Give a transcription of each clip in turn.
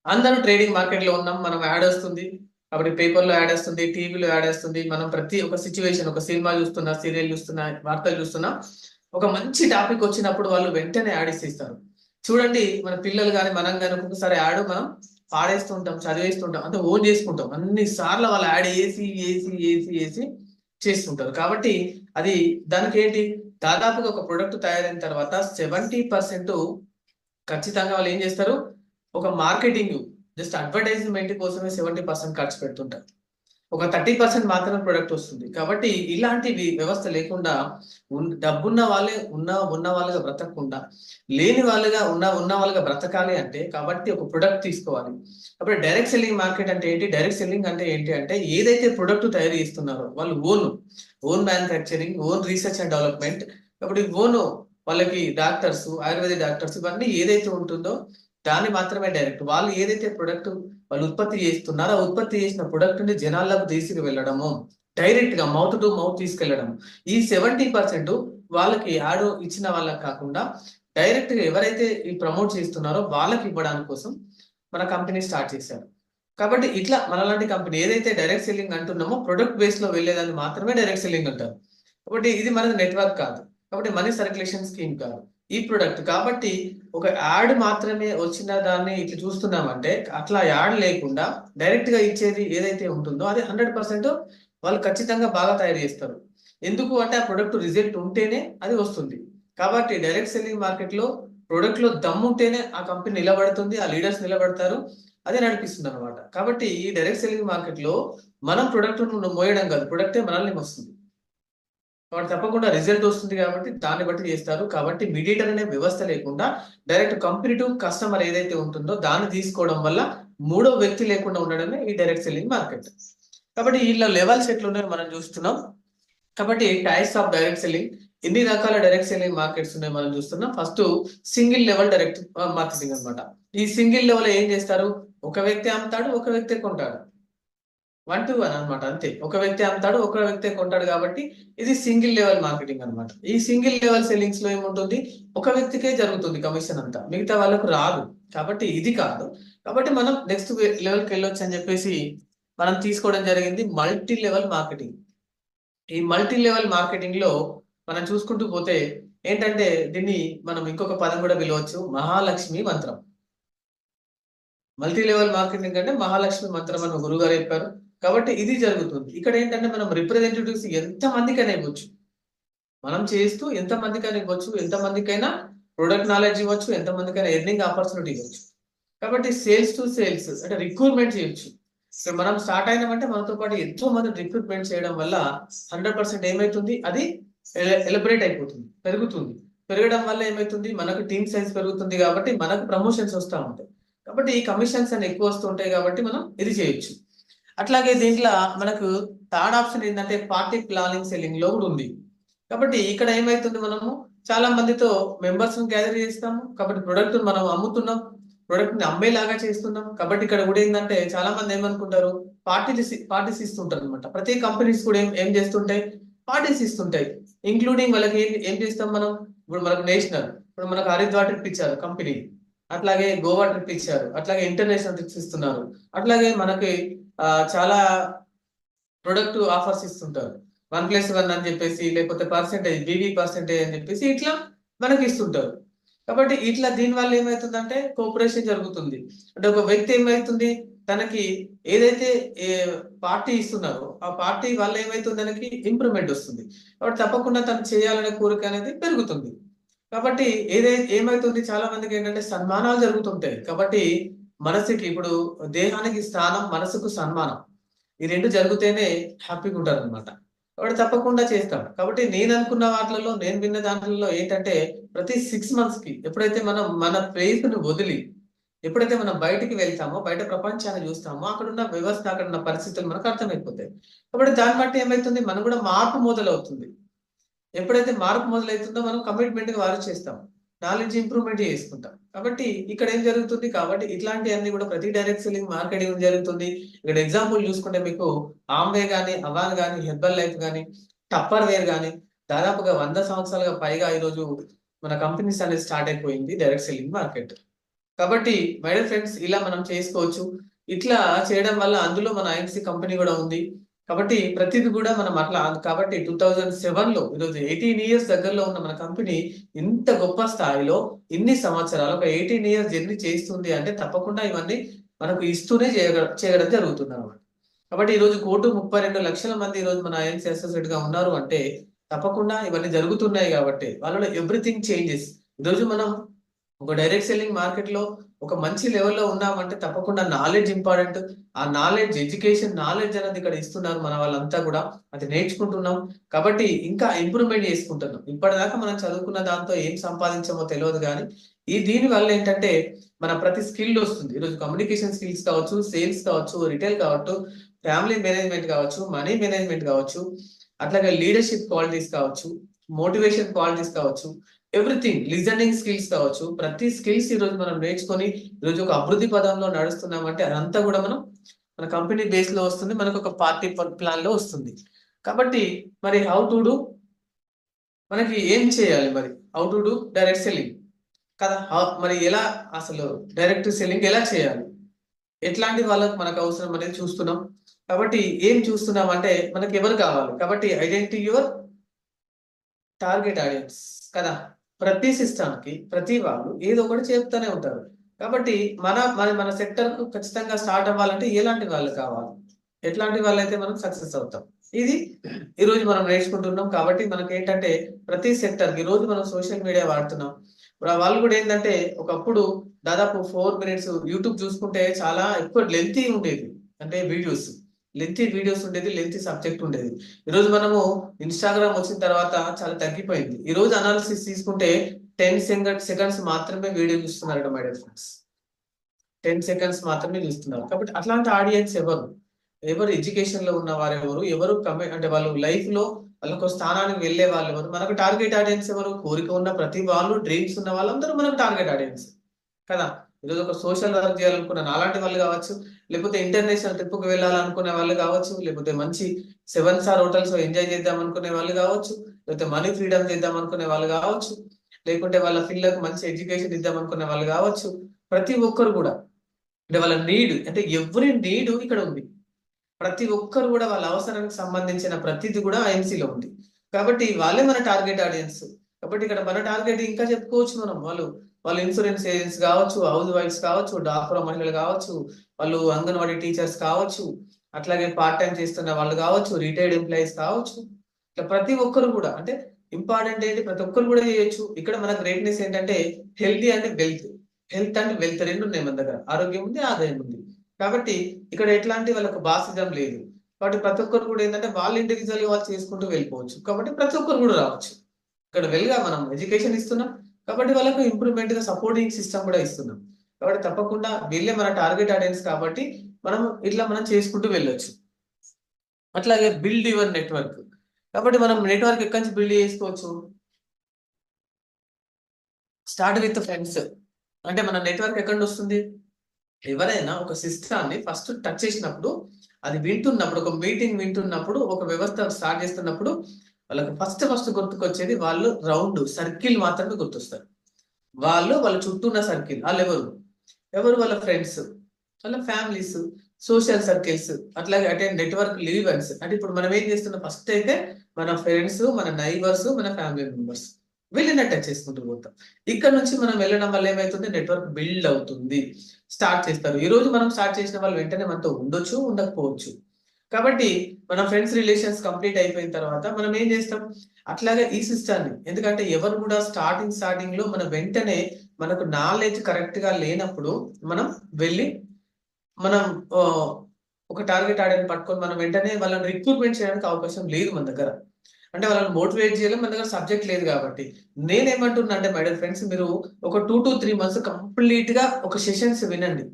అందరూ trading market లో ఉన్నాం. మనం యాడ్ వస్తుంది, కాబట్టి పేపర్లో యాడ్ వస్తుంది, టీవీలో యాడ్ వస్తుంది. మనం ప్రతి ఒక్క సిచ్యువేషన్, ఒక సినిమా చూస్తున్నా, సీరియల్ చూస్తున్నా, వార్తలు చూస్తున్నా, ఒక మంచి టాపిక్ వచ్చినప్పుడు వాళ్ళు వెంటనే యాడ్ ఇస్తారు. చూడండి, మన పిల్లలు కానీ మనం కానీ ఒక్కొక్కసారి యాడ్ మనం పాడేస్తూ ఉంటాం, చదివేస్తూ ఉంటాం, అంటే ఓన్ చేసుకుంటాం. అన్ని సార్లు వాళ్ళు యాడ్ వేసి వేసి వేసి వేసి చేస్తుంటారు. కాబట్టి అది దానికి ఏంటి, దాదాపుగా ఒక ప్రొడక్ట్ తయారైన తర్వాత 70% ఖచ్చితంగా వాళ్ళు ఏం చేస్తారు, ఒక మార్కెటింగ్, జస్ట్ అడ్వర్టైజ్మెంట్ కోసమే 70% ఖర్చు పెడుతుంటారు. ఒక 30% మాత్రమే ప్రొడక్ట్ వస్తుంది. కాబట్టి ఇలాంటివి వ్యవస్థ లేకుండా డబ్బున్న వాళ్ళే ఉన్న వాళ్ళుగా బ్రతకకుండా, లేని వాళ్ళుగా ఉన్న వాళ్ళుగా బ్రతకాలి అంటే, కాబట్టి ఒక ప్రొడక్ట్ తీసుకోవాలి. కాబట్టి డైరెక్ట్ సెల్లింగ్ మార్కెట్ అంటే ఏంటి, డైరెక్ట్ సెల్లింగ్ అంటే ఏంటి అంటే, ఏదైతే ప్రొడక్ట్ తయారు చేస్తున్నారో వాళ్ళు own manufacturing, own research and development. కాబట్టి వాళ్ళకి డాక్టర్స్, ఆయుర్వేదిక్ డాక్టర్స్, ఇవన్నీ ఏదైతే ఉంటుందో దాన్ని మాత్రమే డైరెక్ట్ వాళ్ళు ఏదైతే ప్రొడక్ట్ వాళ్ళు ఉత్పత్తి చేస్తున్నారో, ఆ ఉత్పత్తి చేసిన ప్రొడక్ట్ ని జనాల్లోకి తీసుకువెళ్ళడము, డైరెక్ట్ గా మౌత్ టు మౌత్ తీసుకెళ్లడం. ఈ 70% వాళ్ళకి యాడ్ ఇచ్చిన వాళ్ళకి కాకుండా, డైరెక్ట్ గా ఎవరైతే ఈ ప్రమోట్ చేస్తున్నారో వాళ్ళకి ఇవ్వడానికి కోసం మన కంపెనీ స్టార్ట్ చేశారు. కాబట్టి ఇట్లా మనలాంటి కంపెనీ ఏదైతే డైరెక్ట్ సెల్లింగ్ అంటున్నామో, ప్రొడక్ట్ బేస్ లో వెళ్ళేదాన్ని మాత్రమే డైరెక్ట్ సెల్లింగ్ అంటారు. కాబట్టి ఇది మనది నెట్వర్క్ కాదు, కాబట్టి మనీ సర్క్యులేషన్ స్కీమ్ కాదు ఈ ప్రొడక్ట్. కాబట్టి ఒక యాడ్ మాత్రమే వచ్చిన దాన్ని ఇట్లా చూస్తున్నామంటే, అట్లా యాడ్ లేకుండా డైరెక్ట్ గా ఇచ్చేది ఏదైతే ఉంటుందో అది 100% వాళ్ళు ఖచ్చితంగా బాగా తయారు చేస్తారు. ఎందుకు అంటే ఆ ప్రొడక్ట్ రిజల్ట్ ఉంటేనే అది వస్తుంది. కాబట్టి డైరెక్ట్ సెల్లింగ్ మార్కెట్ లో ప్రొడక్ట్ లో దమ్ము ఉంటేనే ఆ కంపెనీ నిలబడుతుంది, ఆ లీడర్స్ నిలబడతారు, అదే నడిపిస్తుంది అనమాట. కాబట్టి ఈ డైరెక్ట్ సెల్లింగ్ మార్కెట్ లో మనం ప్రొడక్ట్ మోయడం కాదు, ప్రొడక్టే మనల్ని వస్తుంది. కాబట్టి తప్పకుండా రిజల్ట్ వస్తుంది, కాబట్టి దాన్ని బట్టి చేస్తారు. కాబట్టి మీడియేటర్ అనే వ్యవస్థ లేకుండా డైరెక్ట్ కంపెనీ టు కస్టమర్ ఏదైతే ఉంటుందో దాన్ని తీసుకోవడం వల్ల మూడో వ్యక్తి లేకుండా ఉండడమే ఈ డైరెక్ట్ సెల్లింగ్ మార్కెట్. కాబట్టి వీళ్ళ లెవెల్స్ ఎట్లున్నాయో మనం చూస్తున్నాం. కాబట్టి టైప్స్ ఆఫ్ డైరెక్ట్ సెల్లింగ్, ఎన్ని రకాల డైరెక్ట్ సెల్లింగ్ మార్కెట్స్ ఉన్నాయో మనం చూస్తున్నాం. First single level direct marketing అన్నమాట. ఈ సింగిల్ లెవెల్ ఏం చేస్తారు, ఒక వ్యక్తి అమ్ముతాడు, ఒక వ్యక్తి కొంటాడు. 1 to 1 అనమాట, అంతే. ఒక వ్యక్తి అమ్ముతాడు, ఒక వ్యక్తి కొంటాడు. కాబట్టి ఇది సింగిల్ లెవెల్ మార్కెటింగ్ అనమాట. ఈ సింగిల్ లెవెల్ సెల్లింగ్స్ లో ఏముంటుంది, ఒక వ్యక్తికే జరుగుతుంది కమిషన్ అంతా, మిగతా వాళ్ళకు రాదు. కాబట్టి ఇది కాదు. కాబట్టి మనం నెక్స్ట్ లెవెల్కి వెళ్ళొచ్చు అని చెప్పేసి మనం తీసుకోవడం జరిగింది మల్టీ లెవెల్ మార్కెటింగ్. ఈ మల్టీ లెవెల్ మార్కెటింగ్ లో మనం చూసుకుంటూ పోతే ఏంటంటే, దీన్ని మనం ఇంకొక పదం కూడా పిలవచ్చు, మహాలక్ష్మి మంత్రం. మల్టీ లెవెల్ మార్కెటింగ్ అంటే మహాలక్ష్మి మంత్రం అని గురువు గారు చెప్పారు. కాబట్టి ఇది జరుగుతుంది. ఇక్కడ ఏంటంటే, మనం రిప్రజెంటేటివ్స్ ఎంత మందికైనా ఇవ్వచ్చు, మనం చేస్తూ ఎంత మందికైనా ఇవ్వచ్చు, ఎంత మందికైనా ప్రొడక్ట్ నాలెడ్జ్ ఇవ్వచ్చు, ఎంత మందికైనా ఎర్నింగ్ ఆపర్చునిటీ ఇవ్వచ్చు. కాబట్టి సేల్స్ టు సేల్స్ అంటే రిక్రూట్మెంట్ చేయొచ్చు. ఇక్కడ మనం స్టార్ట్ అయినామంటే మనతో పాటు ఎంతో మంది రిక్రూట్మెంట్ చేయడం వల్ల 100% ఏమైతుంది, అది ఎలబరేట్ అయిపోతుంది, పెరుగుతుంది. పెరగడం వల్ల ఏమైతుంది, మనకు టీమ్ సైజ్ పెరుగుతుంది, కాబట్టి మనకు ప్రమోషన్స్ వస్తూ ఉంటాయి. కాబట్టి ఈ కమిషన్స్ అని ఎక్కువ వస్తూ ఉంటాయి, కాబట్టి మనం ఇది చేయొచ్చు. అట్లాగే దీంట్లో మనకు థర్డ్ ఆప్షన్ ఏంటంటే, పార్టీ ప్లానింగ్ సెల్లింగ్ లో కూడా ఉంది. కాబట్టి ఇక్కడ ఏమైతుంది, మనము చాలా మందితో మెంబర్స్ గ్యాదర్ చేస్తాము, కాబట్టి ప్రొడక్ట్ మనం అమ్ముతున్నాం, ప్రొడక్ట్ ని అమ్మేలాగా చేస్తున్నాం. కాబట్టి ఇక్కడ కూడా ఏంటంటే, చాలా మంది ఏమనుకుంటారు, పార్టీస్ ఇస్తుంటారు అనమాట. ప్రతి కంపెనీస్ కూడా ఏం చేస్తుంటాయి, పార్టీస్ ఇస్తుంటాయి. ఇంక్లూడింగ్ వాళ్ళకి ఏం చేస్తాం మనం, ఇప్పుడు మనకు నేషనల్, ఇప్పుడు మనకు హరిద్వార్ ట్రిప్ ఇచ్చారు కంపెనీ, అట్లాగే గోవా ట్రిప్ ఇచ్చారు, అట్లాగే ఇంటర్నేషనల్ ట్రిప్స్ ఇస్తున్నారు, అట్లాగే మనకి చాలా ప్రొడక్ట్ ఆఫర్స్ ఇస్తుంటారు. 1+1 అని చెప్పేసి, లేకపోతే పర్సెంటేజ్, BV% అని చెప్పేసి ఇట్లా మనకి ఇస్తుంటారు. కాబట్టి ఇట్లా దీని వల్ల ఏమవుతుందంటే కోఆపరేషన్ జరుగుతుంది. అంటే ఒక వ్యక్తి ఏమవుతుంది, తనకి ఏదైతే ఏ పార్టీ ఇస్తున్నారో ఆ పార్టీ వల్ల ఏమైతుంది, తనకి ఇంప్రూవ్మెంట్ వస్తుంది. కాబట్టి తప్పకుండా తను చేయాలనే కోరిక అనేది పెరుగుతుంది. కాబట్టి ఏమైతుంది, చాలా మందికి ఏంటంటే సన్మానాలు జరుగుతుంటాయి. కాబట్టి మనసుకి, ఇప్పుడు దేహానికి స్థానం, మనసుకు సన్మానం, ఈ రెండు జరిగితేనే హ్యాపీగా ఉంటారు అనమాట. కాబట్టి తప్పకుండా చేస్తాం. కాబట్టి నేను అనుకున్న వాటిలలో, నేను విన్న దాంట్లో ఏంటంటే, ప్రతి 6 months కి ఎప్పుడైతే మనం మన ప్లేస్ ని వదిలి ఎప్పుడైతే మనం బయటికి వెళ్తామో, బయట ప్రపంచాన్ని చూస్తామో, అక్కడ ఉన్న వ్యవస్థ, అక్కడ ఉన్న పరిస్థితులు మనకు అర్థమైపోతాయి. కాబట్టి దాన్ని బట్టి ఏమైతుంది, మనం కూడా మార్పు మొదలవుతుంది. ఎప్పుడైతే మార్పు మొదలవుతుందో మనం కమిట్మెంట్ గా వారు చేస్తాం, నాలెడ్జ్ ఇంప్రూవ్మెంట్ చేసుకుంటాం. కాబట్టి ఇక్కడ ఏం జరుగుతుంది, కాబట్టి ఇట్లాంటివన్నీ కూడా ప్రతి డైరెక్ట్ సెల్లింగ్ మార్కెటింగ్ జరుగుతుంది. ఇక్కడ ఎగ్జాంపుల్ చూసుకుంటే మీకు ఆమ్వే గానీ, అవాన్ గానీ, హెర్బల్ లైఫ్ గానీ, టప్పర్ వేర్ గానీ, దాదాపుగా 100 సంవత్సరాలుగా పైగా ఈరోజు మన కంపెనీస్ అనేది స్టార్ట్ అయిపోయింది డైరెక్ట్ సెల్లింగ్ మార్కెట్. కాబట్టి మై డియర్ ఫ్రెండ్స్ ఇలా మనం చేసుకోవచ్చు. ఇట్లా చేయడం వల్ల అందులో మన ఐఎంసీ కంపెనీ కూడా ఉంది. కాబట్టి ప్రతిది కూడా మనం అట్లా కాబట్టి 2007లో ఈరోజు 18 ఇయర్స్ దగ్గరలో ఉన్న మన కంపెనీ ఇంత గొప్ప స్థాయిలో ఇన్ని సంవత్సరాలు ఒక 18 ఇయర్స్ జర్నీ చేస్తుంది అంటే తప్పకుండా ఇవన్నీ మనకు ఇస్తూనే చేయడం జరుగుతుంది అన్నమాట. కాబట్టి ఈరోజు 1,32,00,000 మంది ఈరోజు మన ఐఎంసీ అసోసియేట్ గా ఉన్నారు అంటే తప్పకుండా ఇవన్నీ జరుగుతున్నాయి కాబట్టి వాళ్ళలో ఎవ్రీథింగ్ చేంజెస్. ఈరోజు మనం ఒక డైరెక్ట్ సెల్లింగ్ మార్కెట్ లో ఒక మంచి లెవెల్లో ఉన్నామంటే తప్పకుండా నాలెడ్జ్ ఇంపార్టెంట్. ఆ నాలెడ్జ్, ఎడ్యుకేషన్ నాలెడ్జ్ అనేది ఇక్కడ ఇస్తున్నారు మన వాళ్ళంతా కూడా. అది నేర్చుకుంటున్నాం కాబట్టి ఇంకా ఇంప్రూవ్మెంట్ చేసుకుంటున్నాం. ఇప్పటిదాకా మనం చదువుకున్న దాంతో ఏం సంపాదించామో తెలియదు కానీ దీని వల్ల ఏంటంటే మన ప్రతి స్కిల్ వస్తుంది. ఈరోజు కమ్యూనికేషన్ స్కిల్స్ కావచ్చు, సేల్స్ కావచ్చు, రిటైల్ కావచ్చు, ఫ్యామిలీ మేనేజ్మెంట్ కావచ్చు, మనీ మేనేజ్మెంట్ కావచ్చు, అట్లాగే లీడర్షిప్ క్వాలిటీస్ కావచ్చు, మోటివేషన్ క్వాలిటీస్ కావచ్చు, ఎవ్రీథింగ్, లిజనింగ్ స్కిల్స్ కావచ్చు, ప్రతి స్కిల్స్ ఈ రోజు మనం నేర్చుకొని ఈరోజు ఒక అభివృద్ధి పదంలో నడుస్తున్నామంటే అదంతా కూడా మన కంపెనీ బేస్ లో వస్తుంది, మనకు ఒక పార్టీ ప్లాన్ లో వస్తుంది. కాబట్టి మరి హౌ టు డూ, మనకి ఏం చేయాలి మరి how to do direct selling కదా. మరి ఎలా అసలు డైరెక్ట్ సెల్లింగ్ ఎలా చేయాలి, ఎట్లాంటి వాళ్ళకు మనకు అవసరం అనేది చూస్తున్నాం. కాబట్టి ఏం చూస్తున్నాం అంటే మనకి ఎవరు కావాలి. కాబట్టి ఐడెంటిటీ యువర్ టార్గెట్ ఆడియన్స్ కదా. ప్రతి సిస్టమ్ కి ప్రతి వాళ్ళు ఏదో ఒకటి చెప్తూనే ఉంటారు. కాబట్టి మన సెక్టర్ కు ఖచ్చితంగా స్టార్ట్ అవ్వాలంటే ఎలాంటి వాళ్ళు కావాలి, ఎట్లాంటి వాళ్ళైతే మనం సక్సెస్ అవుతాం, ఇది ఈ రోజు మనం నేర్చుకుంటున్నాం. కాబట్టి మనకి ఏంటంటే ప్రతి సెక్టర్ కి ఈ రోజు మనం సోషల్ మీడియా వాడుతున్నాం. వాళ్ళు కూడా ఏంటంటే ఒకప్పుడు దాదాపు 4 minutes యూట్యూబ్ చూసుకుంటే చాలా ఎక్కువ లెంతీ ఉండేది, అంటే లెంతీ వీడియోస్ ఉండేది, లెంతీ సబ్జెక్ట్ ఉండేది. ఈరోజు మనము ఇన్స్టాగ్రామ్ వచ్చిన తర్వాత చాలా తగ్గిపోయింది. ఈ రోజు అనాలిసిస్ తీసుకుంటే 10 seconds మాత్రమే వీడియో చూస్తున్నారు మై డియర్ ఫ్రెండ్స్. 10 seconds మాత్రమే చూస్తున్నారు. కాబట్టి అట్లాంటి ఆడియన్స్ ఎవరు ఎడ్యుకేషన్ లో ఉన్న వారు ఎవరు అంటే వాళ్ళు లైఫ్ లో వాళ్ళకు స్థానానికి వెళ్ళే వాళ్ళు ఎవరు, మనకు టార్గెట్ ఆడియన్స్ ఎవరు, కోరిక ఉన్న ప్రతి వాళ్ళు, డ్రీమ్స్ ఉన్న వాళ్ళందరూ మనకు టార్గెట్ ఆడియన్స్ కదా. ఈరోజు ఒక సోషల్ వర్క్ చేయాలనుకున్న నాలాంటి వాళ్ళు కావచ్చు, లేకపోతే ఇంటర్నేషనల్ ట్రిప్ కు వెళ్ళాలనుకునే వాళ్ళు కావచ్చు, లేకపోతే మంచి 7 star హోటల్స్ ఎంజాయ్ చేద్దాం అనుకునే వాళ్ళు కావచ్చు, లేకపోతే మనీ ఫ్రీడమ్ చేద్దాం అనుకునే వాళ్ళు కావచ్చు, లేకుంటే వాళ్ళ పిల్లలకు మంచి ఎడ్యుకేషన్ ఇద్దాం అనుకునే వాళ్ళు కావచ్చు. ప్రతి ఒక్కరు కూడా అంటే వాళ్ళ నీడ్, అంటే ఎవరి నీడ్ ఇక్కడ ఉంది. ప్రతి ఒక్కరు కూడా వాళ్ళ అవసరానికి సంబంధించిన ప్రతిది కూడా ఐఎంసీలో ఉంది. కాబట్టి వాళ్ళే మన టార్గెట్ ఆడియన్స్. కాబట్టి ఇక్కడ మన టార్గెట్ ఇంకా చెప్పుకోవచ్చు మనం. వాళ్ళు ఇన్సూరెన్స్ ఏజెంట్స్ కావచ్చు, హౌస్ వైఫ్స్ కావచ్చు, డాక్టర్ మహిళలు కావచ్చు, వాళ్ళు అంగన్వాడీ టీచర్స్ కావచ్చు, అట్లాగే పార్ట్ టైం చేస్తున్న వాళ్ళు కావచ్చు, రిటైర్డ్ ఎంప్లాయీస్ కావచ్చు. ఇట్లా ప్రతి ఒక్కరు కూడా అంటే ఇంపార్టెంట్ ఏంటి, ప్రతి ఒక్కరు కూడా చేయొచ్చు. ఇక్కడ మన గ్రేట్నెస్ ఏంటంటే హెల్త్ అండ్ వెల్త్ రెండు ఉన్నాయి మన దగ్గర. ఆరోగ్యం ఉంది, ఆదాయం ఉంది. కాబట్టి ఇక్కడ ఎట్లాంటి వాళ్ళకు బాసిజం లేదు. కాబట్టి ప్రతి ఒక్కరు కూడా ఏంటంటే వాళ్ళు ఇండివిజువల్ గా వాళ్ళు చేసుకుంటూ వెళ్ళిపోవచ్చు. కాబట్టి ప్రతి ఒక్కరు కూడా రావచ్చు. ఇక్కడ వెల్గా మనం ఎడ్యుకేషన్ ఇస్తున్నాం, కాబట్టి వాళ్ళకు ఇంప్రూవ్మెంట్ గా సపోర్టింగ్ సిస్టమ్ కూడా ఇస్తున్నాం. కాబట్టి తప్పకుండా వీళ్ళే మన టార్గెట్ ఆడియన్స్. కాబట్టి మనం చేసుకుంటూ వెళ్ళొచ్చు. అట్లాగే బిల్డ్ యువర్ నెట్వర్క్. కాబట్టి మనం నెట్వర్క్ ఎక్కడి నుంచి బిల్డ్ చేసుకోవచ్చు, స్టార్ట్ విత్ ఫ్రెండ్స్. అంటే మన నెట్వర్క్ ఎక్కడి నుంచి వస్తుంది, ఎవరైనా ఒక సిస్టాన్ని ఫస్ట్ టచ్ చేసినప్పుడు, అది వింటున్నప్పుడు, ఒక మీటింగ్ వింటున్నప్పుడు, ఒక వ్యవస్థ స్టార్ట్ చేస్తున్నప్పుడు వాళ్ళకి ఫస్ట్ గుర్తుకొచ్చేది వాళ్ళు రౌండ్ సర్కిల్ మాత్రమే గుర్తొస్తారు. వాళ్ళ చుట్టూ ఉన్న సర్కిల్, వాళ్ళు ఎవరు వాళ్ళ ఫ్రెండ్స్, వాళ్ళ ఫ్యామిలీస్, సోషల్ సర్కిల్స్, అట్లాగే అటెండ్ నెట్వర్క్ లీవెన్స్. అంటే ఇప్పుడు మనం ఏం చేస్తున్నాం, ఫస్ట్ అయితే మన ఫ్రెండ్స్, మన నైబర్స్, మన ఫ్యామిలీ మెంబర్స్ వీళ్ళని టచ్ చేసుకుంటూ పోతాం. ఇక్కడ నుంచి మనం వెళ్ళడం వల్ల ఏమైతుంది, నెట్వర్క్ బిల్డ్ అవుతుంది. స్టార్ట్ చేస్తారు. ఈ రోజు మనం స్టార్ట్ చేసిన వాళ్ళు వెంటనే మనతో ఉండొచ్చు, ఉండకపోవచ్చు. కాబట్టి మన ఫ్రెండ్స్ రిలేషన్స్ కంప్లీట్ అయిపోయిన తర్వాత మనం ఏం చేస్తాం, అట్లాగే ఈ సిస్టాన్ని, ఎందుకంటే ఎవరు కూడా స్టార్టింగ్ లో మనం వెంటనే మనకు నాలెడ్జ్ కరెక్ట్ గా లేనప్పుడు మనం వెళ్ళి మనం ఒక టార్గెట్ ఆడియన్స్ పట్టుకొని మనం వెంటనే వాళ్ళని రిక్రూట్మెంట్ చేయడానికి అవకాశం లేదు మన దగ్గర. అంటే వాళ్ళని మోటివేట్ చేయలేం, మన దగ్గర సబ్జెక్ట్ లేదు. కాబట్టి నేనేమంటున్నా అంటే మై డియర్ ఫ్రెండ్స్, మీరు ఒక 2 to 3 months కంప్లీట్ గా ఒక సెషన్స్ వినండి.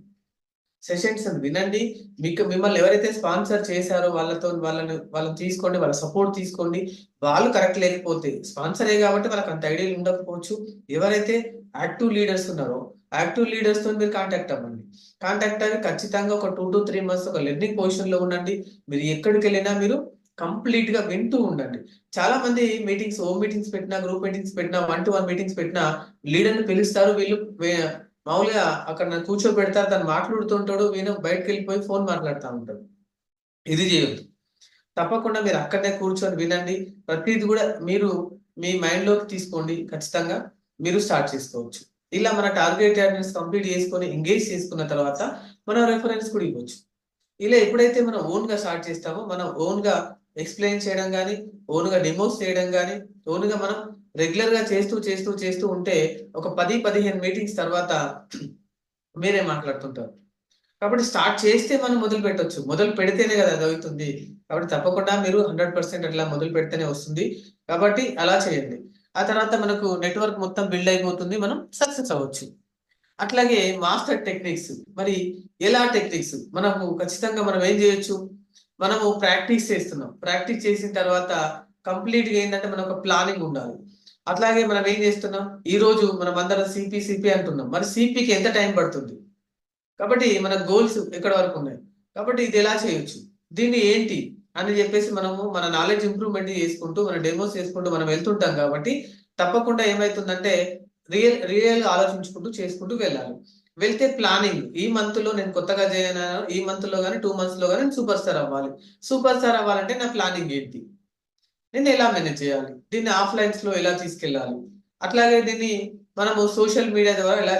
మిమ్మల్ని ఎవరైతే స్పాన్సర్ చేశారో వాళ్ళని తీసుకోండి, వాళ్ళ సపోర్ట్ తీసుకోండి. వాళ్ళు కరెక్ట్ లేకపోతే స్పాన్సరే కాబట్టి వాళ్ళకి అంత ఐడియా ఉండకపోవచ్చు. ఎవరైతే యాక్టివ్ లీడర్స్ ఉన్నారో యాక్టివ్ లీడర్స్ తో మీరు కాంటాక్ట్ అవ్వండి. కాంటాక్ట్ అయ్యి ఖచ్చితంగా ఒక 2 to 3 months ఒక లెర్నింగ్ పొజిషన్ లో ఉండండి. మీరు ఎక్కడికి వెళ్ళినా మీరు కంప్లీట్ గా వింటూ ఉండండి. చాలా మంది హోమ్ మీటింగ్స్ పెట్టినా, గ్రూప్ మీటింగ్స్ పెట్టినా, 1-to-1 మీటింగ్స్ పెట్టినా లీడర్ని పిలుస్తారు. వీళ్ళు మామూలుగా అక్కడ నన్ను కూర్చోబెడతారు, తను మాట్లాడుతుంటాడు, ఈయన బయటకు వెళ్ళిపోయి ఫోన్ మాట్లాడుతూ ఉంటాడు. ఇది చేయొద్దు. తప్పకుండా మీరు అక్కడనే కూర్చొని వినండి. ప్రతిది కూడా మీరు మీ మైండ్‌లోకి తీసుకోండి. ఖచ్చితంగా మీరు స్టార్ట్ చేసుకోవచ్చు. ఇలా మన టార్గెట్ ఆడియన్స్ కంప్లీట్ చేసుకొని, ఎంగేజ్ చేసుకున్న తర్వాత మనం రిఫరెన్స్ కూడా ఇవ్వచ్చు. ఇలా ఎప్పుడైతే మనం ఓన్‌గా స్టార్ట్ చేస్తామో, మనం ఓన్‌గా ఎక్స్‌ప్లెయిన్ చేయడం గాని, ఓన్‌గా డెమోస్ చేయడం గాని, ఓన్‌గా మనం రెగ్యులర్‌గా చేస్తూ ఉంటే ఒక 10, 15 మీటింగ్స్ తర్వాత మీరే మాట్లాడుతుంటారు. కాబట్టి స్టార్ట్ చేస్తే మనం మొదలుపెట్టొచ్చు. మొదలు పెడితేనే కదా అదవుతుంది. కాబట్టి తప్పకుండా మీరు 100% అట్లా మొదలు పెడితేనే వస్తుంది. కాబట్టి అలా చేయండి. ఆ తర్వాత మనకు నెట్వర్క్ మొత్తం బిల్డ్ అయిపోతుంది. మనం సక్సెస్ అవ్వచ్చు. అట్లాగే మాస్టర్ టెక్నిక్స్. మరి ఎలా టెక్నిక్స్? మనము ఖచ్చితంగా మనం ఏం చేయొచ్చు? మనము ప్రాక్టీస్ చేస్తున్నాం. ప్రాక్టీస్ చేసిన తర్వాత కంప్లీట్‌గా ఏందంటే మనకు ఒక ప్లానింగ్ ఉండాలి. అట్లాగే మనం ఏం చేస్తున్నాం? ఈరోజు మనమందరం సిపి అంటున్నాం. మరి సిపికి ఎంత టైం పడుతుంది? కాబట్టి మన గోల్స్ ఎక్కడి వరకు ఉన్నాయి. కాబట్టి ఇది ఎలా చేయొచ్చు? దీన్ని ఏంటి? అని చెప్పేసి మనము మన నాలెడ్జ్ ఇంప్రూవ్‌మెంట్ చేసుకుంటూ, మన డెమోస్ చేసుకుంటూ మనం వెళ్తుంటాం కాబట్టి, తప్పకుండా ఏమైతుందంటే రియల్‌గా ఆలోచించుకుంటూ చేసుకుంటూ వెళ్ళాలి. వెళ్తే ప్లానింగ్ ఈ మంత్‌లో నేను కొత్తగా జాయిన్ అయ్యాను. ఈ మంత్‌లో గాని, 2 మంత్స్‌లో గాని నేను సూపర్ స్టార్ అవ్వాలి. సూపర్ స్టార్ అవ్వాలంటే నా ప్లానింగ్ ఏంటి? దీన్ని ఎలా మేనేజ్ చేయాలి? దీన్ని ఆఫ్‌లైన్స్‌లో ఎలా తీసుకెళ్ళాలి? అట్లాగే దీన్ని మనము సోషల్ మీడియా ద్వారా ఎలా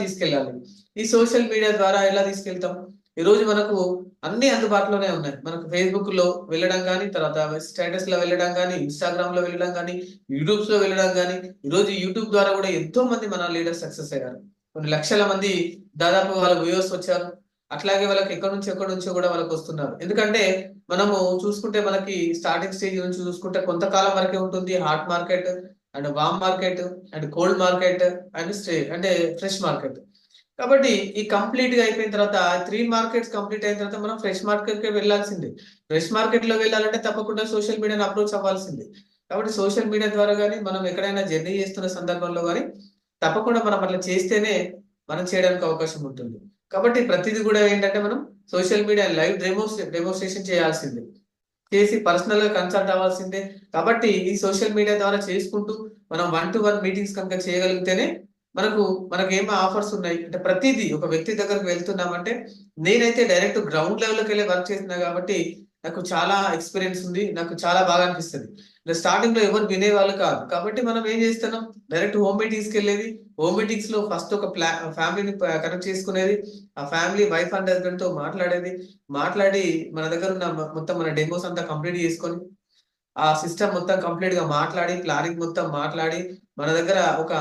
తీసుకెళ్ళాలి? ఈ సోషల్ మీడియా ద్వారా ఎలా తీసుకెళ్తాం? ఈరోజు మనకు అన్నీ అందుబాటులోనే ఉన్నాయి. మనకు ఫేస్‌బుక్‌లో వెళ్ళడం గానీ, తర్వాత స్టేటస్‌లో వెళ్ళడం గానీ, ఇన్‌స్టాగ్రామ్‌లో వెళ్ళడం గానీ, యూట్యూబ్స్‌లో వెళ్ళడం గానీ, ఈరోజు యూట్యూబ్ ద్వారా గూడా ఎంతో మంది మన లీడర్స్ సక్సెస్ అయ్యారు. కొన్ని లక్షల మంది దాదాపు వాళ్ళ వ్యూవర్స్ వచ్చారు. అట్లాగే వాళ్ళకి ఎక్కడి నుంచో గూడా వాళ్ళకొస్తున్నారు. ఎందుకంటే మనము చూసుకుంటే మనకి స్టార్టింగ్ స్టేజ్ నుంచి చూసుకుంటే కొంతకాలం వరకే ఉంటుంది. Hot market and warm market and cold market and అంటే ఫ్రెష్ మార్కెట్. కాబట్టి ఈ కంప్లీట్‌గా అయిపోయిన తర్వాత 3 మార్కెట్స్ కంప్లీట్ అయిన తర్వాత మనం ఫ్రెష్ మార్కెట్‌కే వెళ్ళాల్సిందే. ఫ్రెష్ మార్కెట్‌లో వెళ్ళాలంటే తప్పకుండా సోషల్ మీడియాని అప్రోచ్ అవ్వాల్సిందే. కాబట్టి సోషల్ మీడియా ద్వారా గాని, మనం ఎక్కడైనా జర్నీ చేస్తున్న సందర్భంలో గాని, తప్పకుండా మనం అట్లా చేస్తేనే మనం చేయడానికి అవకాశం ఉంటుంది. కాబట్టి ప్రతిది గూడా ఏంటంటే మనం సోషల్ మీడియా లైవ్ డెమోన్‌స్ట్రేషన్ చేయాల్సిందే. చేసి పర్సనల్‌గా కన్సల్ట్ అవ్వాల్సిందే. కాబట్టి ఈ సోషల్ మీడియా ద్వారా చేసుకుంటూ మనం 1-1 మీటింగ్స్ కనుక చేయగలిగితేనే మనకు మనకేం ఆఫర్స్ ఉన్నాయి. అంటే ప్రతీదీ ఒక వ్యక్తి దగ్గరికి వెళ్తున్నామంటే నేనైతే డైరెక్ట్ గ్రౌండ్ లెవెల్‌లోకెళ్ళి వర్క్ చేస్తున్నా కాబట్టి నాకు చాలా ఎక్స్‌పీరియన్స్ ఉంది. నాకు చాలా బాగా అనిపిస్తది. స్టార్టింగ్‌లో ఎవరు వినేవాళ్ళు కాదు. కాబట్టి మనం ఏం చేస్తున్నాం డైరెక్ట్ హోమ్ మీటింగ్స్‌కెళ్ళేది. హోమ్ మీటింగ్స్‌లో ఫస్ట్ ఒక ఫ్యామిలీని కనెక్ట్ చేసుకునేది. ఆ ఫ్యామిలీ వైఫ్ అండ్ హస్బాండ్‌తో మాట్లాడేది. మాట్లాడి మన దగ్గర ఉన్న మొత్తం మన డెమోస్ అంతా కంప్లీట్ చేసుకొని, ఆ సిస్టమ్ మొత్తం కంప్లీట్‌గా మాట్లాడి, ప్లానింగ్ మొత్తం మాట్లాడి, మన దగ్గర ఒక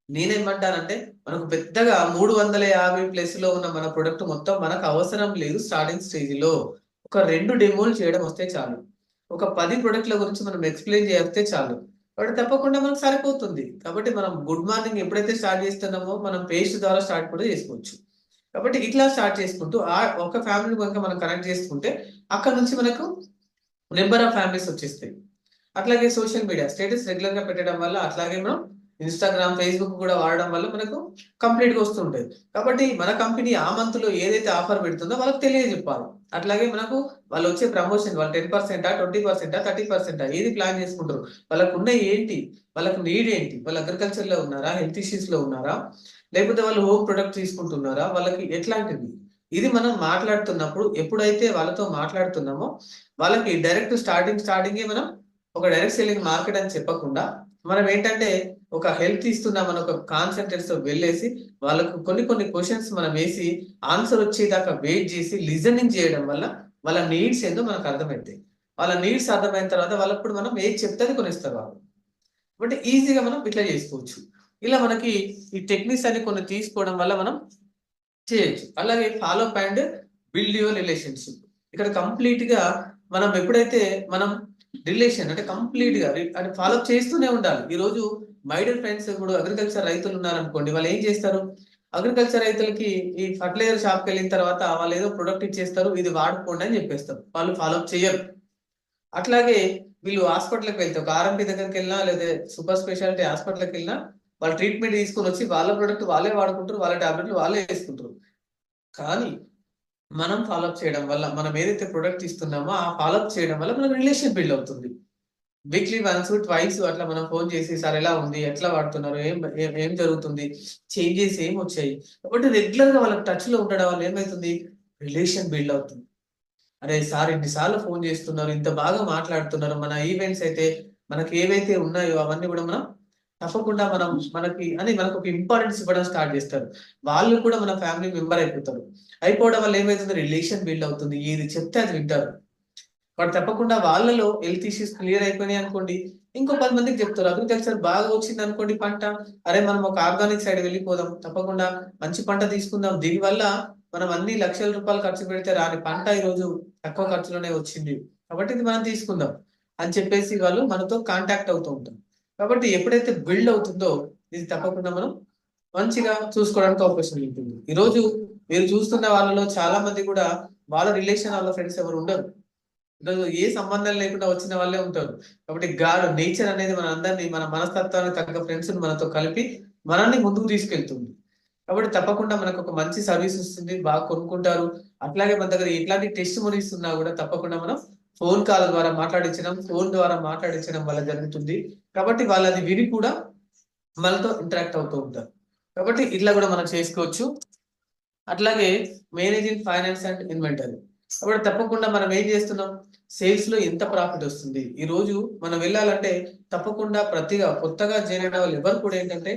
నేనేమంటానంటే, మనకు పెద్దగా 350 ప్లస్‌లో ఉన్న మన ప్రొడక్ట్ మొత్తం మనకు అవసరం లేదు స్టార్టింగ్ స్టేజ్‌లో. ఒక 2 డెమోలు చేయడం వస్తే చాలు. ఒక 10 ప్రొడక్ట్‌ల గురించి మనం ఎక్స్‌ప్లెయిన్ చేస్తే చాలు. కాబట్టి తప్పకుండా మనకు సరిపోతుంది. కాబట్టి మనం గుడ్ మార్నింగ్ ఎప్పుడైతే స్టార్ట్ చేస్తున్నామో, మనం పేస్ట్ ద్వారా స్టార్ట్ కూడా చేసుకోవచ్చు. కాబట్టి ఇట్లా స్టార్ట్ చేసుకుంటూ ఒక ఫ్యామిలీని గనుక మనం కనెక్ట్ చేసుకుంటే, అక్కడి నుంచి మనకు నంబర్ ఆఫ్ ఫ్యామిలీస్ వచ్చేస్తాయి. అట్లాగే సోషల్ మీడియా స్టేటస్ రెగ్యులర్‌గా పెట్టడం వల్ల అట్లాగే మనం ఇన్‌స్టాగ్రామ్, ఫేస్‌బుక్ కూడా వాడడం వల్ల మనకు కంప్లీట్‌గా వస్తుంటది. కాబట్టి మన కంపెనీ ఆ మంత్‌లో ఏదైతే ఆఫర్ పెడుతుందో వాళ్ళకి తెలియజెప్పాలి. అట్లాగే మనకు వాళ్ళొచ్చే ప్రమోషన్ వాళ్ళు 10%, 20%, 30% ఏది ప్లాన్ చేసుకుంటారు? వాళ్ళకున్నయి ఏంటి? వాళ్ళకి నీడ్ ఏంటి? వాళ్ళు అగ్రికల్చర్‌లో ఉన్నారా? హెల్త్ ఇష్యూస్‌లో ఉన్నారా? లేకపోతే వాళ్ళు హోమ్ ప్రొడక్ట్ తీసుకుంటున్నారా? వాళ్ళకి ఎట్లాంటిది? ఇది మనం మాట్లాడుతున్నప్పుడు ఎప్పుడైతే వాళ్ళతో మాట్లాడుతున్నామో వాళ్ళకి డైరెక్ట్ స్టార్టింగే మనం ఒక డైరెక్ట్ సెల్లింగ్ మార్కెట్ అని చెప్పకుండా, మనం ఏంటంటే ఒక హెల్ప్ ఇస్తున్నామని ఒక కాన్సంట్రేట్స్‌తో వెళ్ళేసి, వాళ్ళకు కొన్ని క్వెషన్స్ మనం వేసి, ఆన్సర్ వచ్చేదాకా వెయిట్ చేసి, లిజనింగ్ చేయడం వల్ల వాళ్ళ నీడ్స్ ఏందో మనకు అర్థమైతాయి. వాళ్ళ నీడ్స్ అర్థమైన తర్వాత వాళ్ళప్పుడు మనం ఏది చెప్తే అది కొనిస్తారు వాళ్ళు. కాబట్టి ఈజీగా మనం ఇట్లా చేసుకోవచ్చు. ఇలా మనకి ఈ టెక్నిక్స్ అన్ని కొన్ని తీసుకోవడం వల్ల మనం చేయొచ్చు. అలాగే follow up and build your relationship. ఇక్కడ కంప్లీట్‌గా మనం ఎప్పుడైతే మనం రిలేషన్ అంటే కంప్లీట్‌గా అంటే ఫాలో అప్ చేస్తూనే ఉండాలి. ఈరోజు మై డియర్ ఫ్రెండ్స్ ఇప్పుడు అగ్రికల్చర్ రైతులున్నారనుకోండి. వాళ్ళు ఏం చేస్తారు? అగ్రికల్చర్ రైతులకి ఈ ఫెర్టిలైజర్ షాప్‌కెళ్ళిన తర్వాత వాళ్ళేదో ప్రొడక్ట్ ఇచ్చేస్తారు. ఇది వాడుకోండి అని చెప్పేస్తారు. వాళ్ళు ఫాలో అప్ చెయ్యరు. అట్లాగే వీళ్ళు హాస్పిటల్‌కి వెళ్తే ఒక ఆర్ఎంపీ దగ్గరికెళ్ళినా లేదా సూపర్ స్పెషాలిటీ హాస్పిటల్‌కెళ్ళినా వాళ్ళు ట్రీట్మెంట్ తీసుకొనొచ్చి వాళ్ళ ప్రొడక్ట్ వాళ్ళే వాడుకుంటారు. వాళ్ళ టాబ్లెట్‌లు వాళ్ళే యేసుకుంటారు. కానీ మనం ఫాలో అప్ చేయడం వల్ల మనం ఏదైతే ప్రొడక్ట్ ఇస్తున్నామో ఆ ఫాలో అప్ చేయడం వల్ల మనకు రిలేషన్ బిల్డ్ అవుతుంది. వీక్లీ వన్స్ ట్వైస్ అట్లా మనం ఫోన్ చేసి సార్ ఎలా ఉంది, ఎట్లా వాడుతున్నారు, ఏం ఏం ఏం జరుగుతుంది, చేంజెస్ ఏం వచ్చాయి. కాబట్టి రెగ్యులర్ గా వాళ్ళకి టచ్ లో ఉండడం వల్ల ఏమైతుంది, రిలేషన్ బిల్డ్ అవుతుంది. అరే సార్ ఇన్నిసార్లు ఫోన్ చేస్తున్నారు, ఇంత బాగా మాట్లాడుతున్నారు, మన ఈవెంట్స్ అయితే మనకి ఏవైతే ఉన్నాయో అవన్నీ కూడా మనం తప్పకుండా మనకు ఒక ఇంపార్టెన్స్ ఇవ్వడం స్టార్ట్ చేస్తారు. వాళ్ళు కూడా మన ఫ్యామిలీ మెంబర్ అయిపోతారు. అయిపోవడం వల్ల ఏమైతుంది, రిలేషన్ బిల్డ్ అవుతుంది. ఏది చెప్తే అది వింటారు. వాడు తప్పకుండా వాళ్ళలో హెల్త్ ఇష్యూస్ క్లియర్ అయిపోయినాయి అనుకోండి, ఇంకో 10 మందికి చెప్తారు. అగ్రికల్చర్ బాగా వచ్చింది అనుకోండి పంట, అరే మనం ఒక ఆర్గానిక్ సైడ్ వెళ్ళిపోదాం, తప్పకుండా మంచి పంట తీసుకుందాం. దీనివల్ల మనం అన్ని లక్షల రూపాయలు ఖర్చు పెడితే రాని పంట ఈ రోజు తక్కువ ఖర్చులోనే వచ్చింది, కాబట్టి ఇది మనం తీసుకుందాం అని చెప్పేసి వాళ్ళు మనతో కాంటాక్ట్ అవుతూ ఉంటారు. కాబట్టి ఎప్పుడైతే బిల్డ్ అవుతుందో ఇది తప్పకుండా మనం మంచిగా చూసుకోవడానికి అవకాశం ఉంటుంది. ఈ రోజు మీరు చూస్తున్న వాళ్ళలో చాలా మంది కూడా వాళ్ళ రిలేషన్ వాళ్ళ ఫ్రెండ్స్ ఎవరు ఉండరు. ఈరోజు ఏ సంబంధం లేకుండా వచ్చిన వాళ్ళే ఉంటారు. కాబట్టి గాడ్ నేచర్ అనేది మన అందరినీ మన మనస్తత్వానికి తగ్గ ఫ్రెండ్స్ మనతో కలిపి మనల్ని ముందుకు తీసుకెళ్తుంది. కాబట్టి తప్పకుండా మనకు ఒక మంచి సర్వీస్ ఇస్తుంది, బాగా కొనుక్కుంటారు. అట్లాగే మన దగ్గర ఎట్లాంటి టెస్ట్ మనీస్ ఉన్నా కూడా తప్పకుండా మనం ఫోన్ కాల్ ద్వారా మాట్లాడించడం, ఫోన్ ద్వారా మాట్లాడించడం వల్ల జరుగుతుంది. కాబట్టి వాళ్ళు అది విని కూడా మనతో ఇంటరాక్ట్ అవుతూ ఉంటారు. కాబట్టి ఇట్లా కూడా మనం చేసుకోవచ్చు. అట్లాగే మేనేజింగ్ ఫైనాన్స్ అండ్ ఇన్వెంటరీ. కాబట్టి తప్పకుండా మనం ఏం చేస్తున్నాం, సేల్స్ లో ఎంత ప్రాఫిట్ వస్తుంది. ఈ రోజు మనం వెళ్ళాలంటే తప్పకుండా కొత్తగా జాయిన్ అయిన వాళ్ళు ఎవరు కూడా ఏంటంటే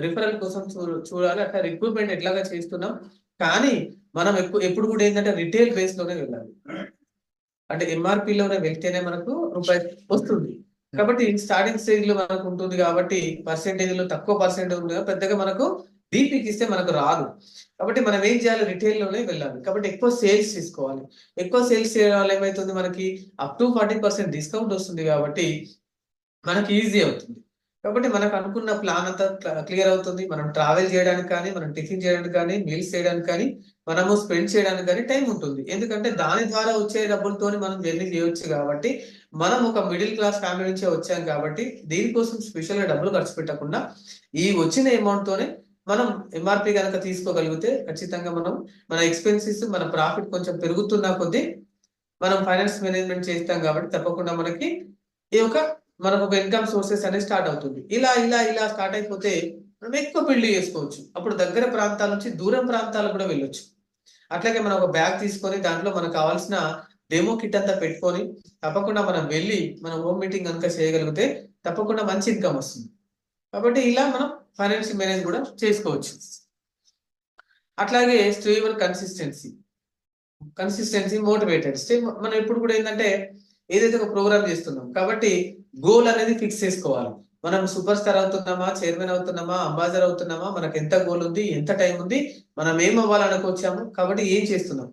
రిఫరల్ కోసం చూడాలి. అట్లా రిక్రూట్మెంట్ ఎట్లాగా చేస్తున్నాం. కానీ మనం ఎప్పుడు కూడా ఏంటంటే రిటైల్ బేస్ లోనే వెళ్ళాలి. అంటే ఎంఆర్పిలోనే వెళ్తేనే మనకు రూపాయి వస్తుంది. కాబట్టి స్టార్టింగ్ స్టేజ్ లో మనకు ఉంటుంది కాబట్టి పర్సెంటేజ్ లో తక్కువ పర్సెంటేజ్ ఉంది, పెద్దగా మనకు డీపీకి ఇస్తే మనకు రాదు. కాబట్టి మనం ఏం చేయాలి, రిటైల్ లోనే వెళ్ళాలి. కాబట్టి ఎక్కువ సేల్స్ తీసుకోవాలి. ఎక్కువ సేల్స్ చేయడం వల్ల ఏమైతుంది, మనకి అప్ టు 40% డిస్కౌంట్ వస్తుంది కాబట్టి మనకి ఈజీ అవుతుంది. కాబట్టి మనకు అనుకున్న ప్లాన్ అంతా క్లియర్ అవుతుంది. మనం ట్రావెల్ చేయడానికి కానీ, మనం టిఫిన్ చేయడానికి కానీ, మీల్స్ చేయడానికి కానీ, మనము స్పెండ్ చేయడానికి కానీ టైం ఉంటుంది. ఎందుకంటే దాని ద్వారా వచ్చే డబ్బులతోని మనం జర్నీ చేయొచ్చు కాబట్టి, మనం ఒక మిడిల్ క్లాస్ ఫ్యామిలీ నుంచే వచ్చాం కాబట్టి దీనికోసం స్పెషల్ గా డబ్బులు ఖర్చు పెట్టకుండా ఈ వచ్చిన అమౌంట్ తోనే మనం ఎంఆర్పి కనుక తీసుకోగలిగితే ఖచ్చితంగా మనం మన ఎక్స్పెన్సెస్ మన ప్రాఫిట్ కొంచెం పెరుగుతున్న కొద్దీ మనం ఫైనాన్స్ మేనేజ్మెంట్ చేస్తాం కాబట్టి తప్పకుండా ఈ యొక్క మనకు ఒక ఇన్కమ్ సోర్సెస్ అనేది స్టార్ట్ అవుతుంది. ఇలా ఇలా ఇలా స్టార్ట్ అయిపోతే మనం ఎక్కువ బిల్డ్ చేసుకోవచ్చు. అప్పుడు దగ్గర ప్రాంతాల నుంచి దూరం ప్రాంతాలకు కూడా వెళ్ళొచ్చు. అట్లాగే మనం ఒక బ్యాగ్ తీసుకొని దాంట్లో మనకు కావాల్సిన డెమో కిట్ అంతా పెట్టుకొని తప్పకుండా మనం వెళ్ళి మన హోమ్ మీటింగ్ కనుక చేయగలిగితే తప్పకుండా మంచి ఇన్కమ్ వస్తుంది. కాబట్టి ఇలా మనం ఫైనాన్షియల్ మేనేజ్ కూడా చేసుకోవచ్చు. అట్లాగే స్టేబుల్ కన్సిస్టెన్సీ మోటివేటెడ్ స్టే మనం ఎప్పుడు కూడా ఏంటంటే ఏదైతే ఒక ప్రోగ్రామ్ చేస్తున్నాం కాబట్టి గోల్ అనేది ఫిక్స్ చేసుకోవాలి. మనం సూపర్ స్టార్ అవుతున్నామా, చైర్మన్ అవుతున్నామా, అంబాసిడర్ అవుతున్నామా, మనకు ఎంత గోల్ ఉంది, ఎంత టైం ఉంది, మనం ఏం అవ్వాలనుకొచ్చాము, కాబట్టి ఏం చేస్తున్నాం.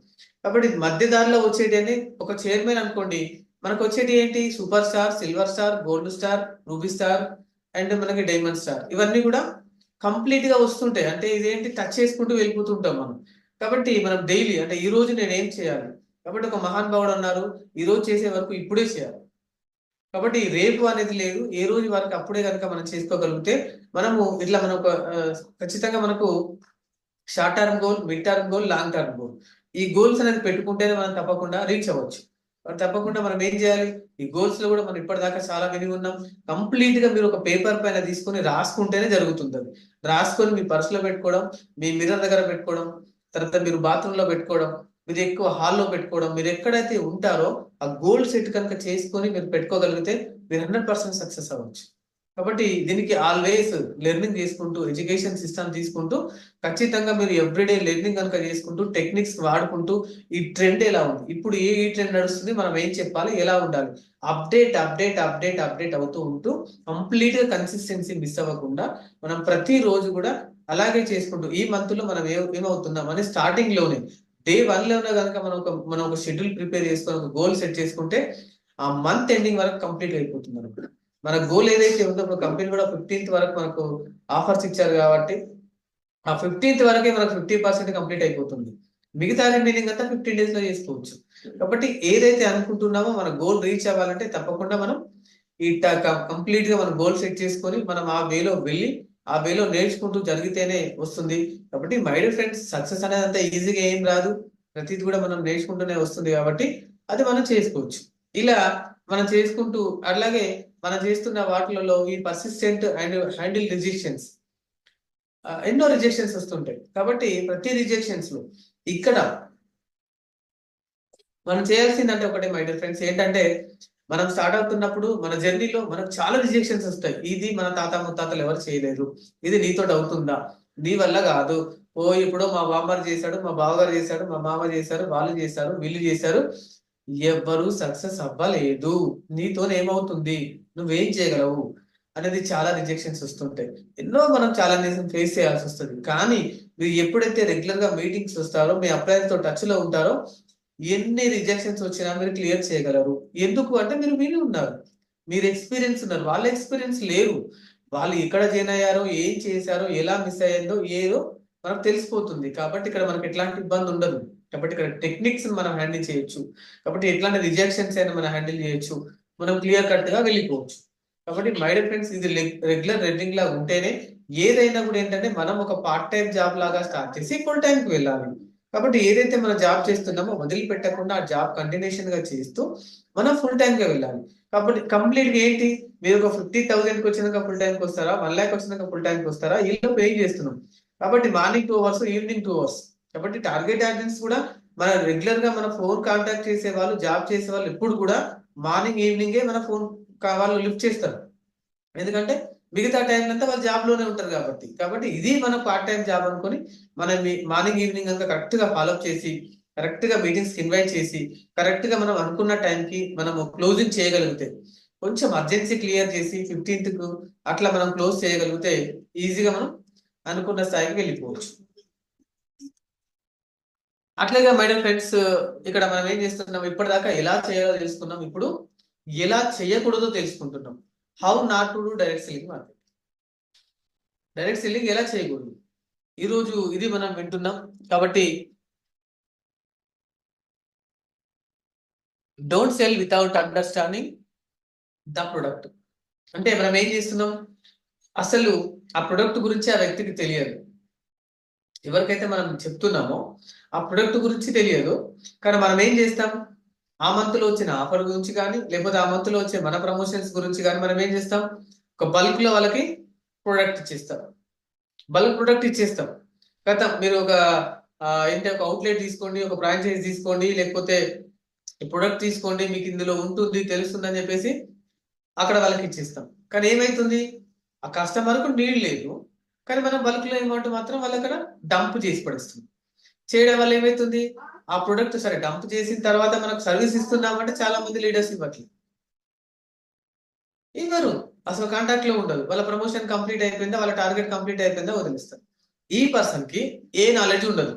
కాబట్టి మధ్య దారిలో వచ్చేటి ఒక చైర్మన్ అనుకోండి, మనకు వచ్చేటి ఏంటి, super star, silver star, gold star, ruby star and మనకి డైమండ్ స్టార్, ఇవన్నీ కూడా కంప్లీట్ గా వస్తుంటాయి. అంటే ఇదేంటి, టచ్ చేసుకుంటూ వెళ్ళిపోతుంటాం మనం. కాబట్టి మనం డైలీ అంటే ఈ రోజు నేను ఏం చేయాలి, కాబట్టి ఒక మహానుభావుడు అన్నారు, ఈ రోజు చేసే వరకు ఇప్పుడే చేయాలి. కాబట్టి రేపు అనేది లేదు, ఏ రోజు వరకు అప్పుడే కనుక మనం చేసుకోగలిగితే మనము ఇట్లా మనం ఖచ్చితంగా మనకు short term goal, mid term goal, long term goal, ఈ గోల్స్ అనేది పెట్టుకుంటేనే మనం తప్పకుండా రీచ్ అవ్వచ్చు. తప్పకుండా మనం ఏం చేయాలి, ఈ గోల్స్ లో కూడా మనం ఇప్పటిదాకా చాలా విని ఉన్నాం. కంప్లీట్ గా మీరు ఒక పేపర్ పైన తీసుకొని రాసుకుంటేనే జరుగుతుంది. అది రాసుకొని మీ పర్స్ లో పెట్టుకోవడం, మీ మిర్రర్ దగ్గర పెట్టుకోవడం, తర్వాత మీరు బాత్రూమ్ లో పెట్టుకోవడం, మీరు ఎక్కువ హాల్లో పెట్టుకోవడం, మీరు ఎక్కడైతే ఉంటారో ఆ గోల్ సెట్ కనుక చేసుకొని మీరు పెట్టుకోగలిగితే మీరు 100% సక్సెస్ అవ్వచ్చు. కాబట్టి దీనికి ఆల్వేస్ లెర్నింగ్ చేసుకుంటూ, ఎడ్యుకేషన్ సిస్టమ్ తీసుకుంటూ, ఖచ్చితంగా మీరు ఎవ్రీడే లెర్నింగ్ కనుక చేసుకుంటూ, టెక్నిక్స్ వాడుకుంటూ, ఈ ట్రెండ్ ఎలా ఉంది, ఇప్పుడు ఈ ట్రెండ్ నడుస్తుంది, మనం ఏం చెప్పాలి, ఎలా ఉండాలి, అప్డేట్ అప్డేట్ అప్డేట్ అప్డేట్ అవుతూ ఉంటూ కంప్లీట్ గా కన్సిస్టెన్సీ మిస్ అవ్వకుండా మనం ప్రతి రోజు కూడా అలాగే చేసుకుంటూ ఈ మంత్ లో మనం ఏమవుతున్నాం అని స్టార్టింగ్ లోనే డే 1 లోనే కనుక మనం ఒక షెడ్యూల్ ప్రిపేర్ చేసుకొని ఒక గోల్ సెట్ చేసుకుంటే ఆ మంత్ ఎండింగ్ వరకు కంప్లీట్ అయిపోతుంది అనమాట. మన గోల్ ఏదైతే ఉందో, ఇప్పుడు కంపెనీ కూడా 15th వరకు మనకు ఆఫర్స్ ఇచ్చారు కాబట్టి ఆ 15th వరకే మనకు 50% కంప్లీట్ అయిపోతుంది. మిగతా రిమైనింగ్ అంతా 15 days లో చేసుకోవచ్చు. కాబట్టి ఏదైతే అనుకుంటున్నామో మన గోల్ రీచ్ అవ్వాలంటే తప్పకుండా మనం ఈ కంప్లీట్ గా మనం గోల్ సెట్ చేసుకొని మనం ఆ వేలో వెళ్ళి ఆ వేలో నేర్చుకుంటూ జరిగితేనే వస్తుంది. కాబట్టి మై డియర్ ఫ్రెండ్స్, సక్సెస్ అనేది అంత ఈజీగా ఏం రాదు, ప్రతిది కూడా మనం నేర్చుకుంటూనే వస్తుంది. కాబట్టి అది మనం చేసుకోవచ్చు. ఇలా మనం చేసుకుంటూ అలాగే మనం చేస్తున్న వాటిలలో ఈ పర్సిస్టెంట్ అండ్ హ్యాండిల్ రిజెక్షన్స్, ఎన్నో రిజెక్షన్స్ వస్తుంటాయి. కాబట్టి ప్రతి రిజెక్షన్స్ లో ఇక్కడ మనం చేయాల్సిందంటే ఒకటే మై డియర్ ఫ్రెండ్స్, ఏంటంటే మనం స్టార్ట్ అవుతున్నప్పుడు మన జర్నీలో మనకు చాలా రిజెక్షన్స్ వస్తాయి. ఇది మన తాత ముత్తాతలు ఎవరు చేయలేరు, ఇది నీతో అవుతుందా, నీ వల్ల కాదు, ఓ ఇప్పుడు మా బామ్మగారు చేశాడు, మా బావగారు చేశాడు, మా మామ చేశారు, వాళ్ళు చేశారు, వీళ్ళు చేశారు, ఎవ్వరు సక్సెస్ అవ్వలేదు, నీతోనేమవుతుంది, నువ్వేం చేయగలవు అనేది చాలా రిజెక్షన్స్ వస్తుంటాయి. ఎన్నో మనం ఛాలెంజెస్ ఫేస్ చేయాల్సి వస్తుంది. కానీ మీరు ఎప్పుడైతే రెగ్యులర్ గా మీటింగ్స్ వస్తారో, మీ అప్లయర్ తో టచ్ లో ఉంటారో, ఎన్ని రిజెక్షన్స్ వచ్చినా మీరు క్లియర్ చేయగలరు. ఎందుకు అంటే మీరు విని ఉన్నారు, మీరు ఎక్స్పీరియన్స్ ఉన్నారు, వాళ్ళ ఎక్స్పీరియన్స్ లేరు. వాళ్ళు ఎక్కడ జాయిన్ అయ్యారో, ఏం చేశారో, ఎలా మిస్ అయ్యిందో ఏదో మనకు తెలిసిపోతుంది. కాబట్టి ఇక్కడ మనకి ఎట్లాంటి ఇబ్బంది ఉండదు. కాబట్టి ఇక్కడ టెక్నిక్స్ మనం హ్యాండిల్ చేయొచ్చు. కాబట్టి ఎట్లాంటి రిజెక్షన్స్ అయినా మనం హ్యాండిల్ చేయొచ్చు, మనం క్లియర్ కట్ గా వెళ్ళిపోవచ్చు. కాబట్టి మై డియర్ ఫ్రెండ్స్, ఇది రెగ్యులర్ రన్నింగ్ లాగా ఉంటేనే ఏదైనా కూడా ఏంటంటే మనం ఒక పార్ట్ టైం జాబ్ లాగా స్టార్ట్ చేసి ఫుల్ టైం కి వెళ్ళాలి. కాబట్టి ఏదైతే మనం జాబ్ చేస్తున్నామో వదిలిపెట్టకుండా ఆ జాబ్ కంటిన్యూషన్ గా చేస్తూ మనం ఫుల్ టైం గా వెళ్ళాలి. కాబట్టి కంప్లీట్ గా ఏంటి, మీరు ఒక 50,000 వచ్చినాక ఫుల్ టైం కి వస్తారా, 1,00,000 వచ్చినాక ఫుల్ టైం కి వస్తారా, ఇల్లు పే చేస్తున్నాం. కాబట్టి మార్నింగ్ 2 అవర్స్, ఈవినింగ్ 2 అవర్స్. కాబట్టి టార్గెట్ ఆడియన్స్ కూడా మన రెగ్యులర్ గా మన ఫోన్ కాంటాక్ట్ చేసే వాళ్ళు, జాబ్ చేసే వాళ్ళు ఎప్పుడు కూడా మార్నింగ్ ఈవినింగే మన ఫోన్ వాళ్ళు లిఫ్ట్ చేస్తారు. ఎందుకంటే మిగతా టైం అంతా వాళ్ళు జాబ్ లోనే ఉంటారు కాబట్టి. కాబట్టి ఇది మన పార్ట్ టైం జాబ్ అనుకొని మనం మార్నింగ్ ఈవినింగ్ అంతా కరెక్ట్ గా ఫాలోఅప్ చేసి, కరెక్ట్ గా మీటింగ్స్ ఇన్వైట్ చేసి, కరెక్ట్ గా మనం అనుకున్న టైంకి మనం క్లోజింగ్ చేయగలిగితే, కొంచెం అర్జెన్సీ క్లియర్ చేసి 15th కు అట్లా మనం క్లోజ్ చేయగలిగితే ఈజీగా మనం అనుకున్న స్థాయికి వెళ్ళిపోవచ్చు. అట్లాగే మై డియర్ ఫ్రెండ్స్, ఇక్కడ మనం ఏం చేస్తున్నాం, ఇప్పటిదాకా ఎలా చేయాలో తెలుసుకున్నాం, ఇప్పుడు ఎలా చేయకూడదో తెలుసుకుంటున్నాం. How not to do direct selling market. Direct selling ఎలా చేయకూడదు, ఈరోజు ఇది మనం వింటున్నాం. కాబట్టి don't sell without understanding the product. అంటే మనం ఏం చేస్తున్నాం, అసలు ఆ ప్రొడక్ట్ గురించి ఆ వ్యక్తికి తెలియదు. ఎవరికైతే మనం చెప్తున్నామో ఆ ప్రొడక్ట్ గురించి తెలియదు, కానీ మనం ఏం చేస్తాం, ఆ మంత్ లో వచ్చిన ఆఫర్ గురించి కానీ, లేకపోతే ఆ మంత్ లో వచ్చే మన ప్రమోషన్స్ గురించి కానీ మనం ఏం చేస్తాం, ఒక బల్క్ లో వాళ్ళకి ప్రొడక్ట్ ఇచ్చేస్తాం, బల్క్ ప్రొడక్ట్ ఇచ్చేస్తాం. గత మీరు ఒక ఏంటి, ఒక అవుట్లెట్ తీసుకోండి, ఒక ఫ్రాంచైజ్ తీసుకోండి, లేకపోతే ప్రొడక్ట్ తీసుకోండి, మీకు ఇందులో ఉంటుంది తెలుస్తుంది అని చెప్పేసి అక్కడ వాళ్ళకి ఇచ్చేస్తాం. కానీ ఏమైతుంది, ఆ కస్టమర్ కు నీడ్ లేదు, కానీ మనం బల్క్ లో అమౌంట్ మాత్రం వాళ్ళు అక్కడ డంప్ చేసి పడిస్తుంది. చేయడం వల్ల ఏమైతుంది, ఆ ప్రొడక్ట్ సరే డంప్ చేసిన తర్వాత మనకు సర్వీస్ ఇస్తున్నామంటే చాలా మంది లీడర్స్ ఇవ్వరు, అసలు కాంటాక్ట్ లో ఉండదు, వాళ్ళ ప్రమోషన్ కంప్లీట్ అయిపోయిందా, వాళ్ళ టార్గెట్ కంప్లీట్ అయిపోయిందా వదిలిస్తారు. ఈ పర్సన్ కి ఏ నాలెడ్జ్ ఉండదు.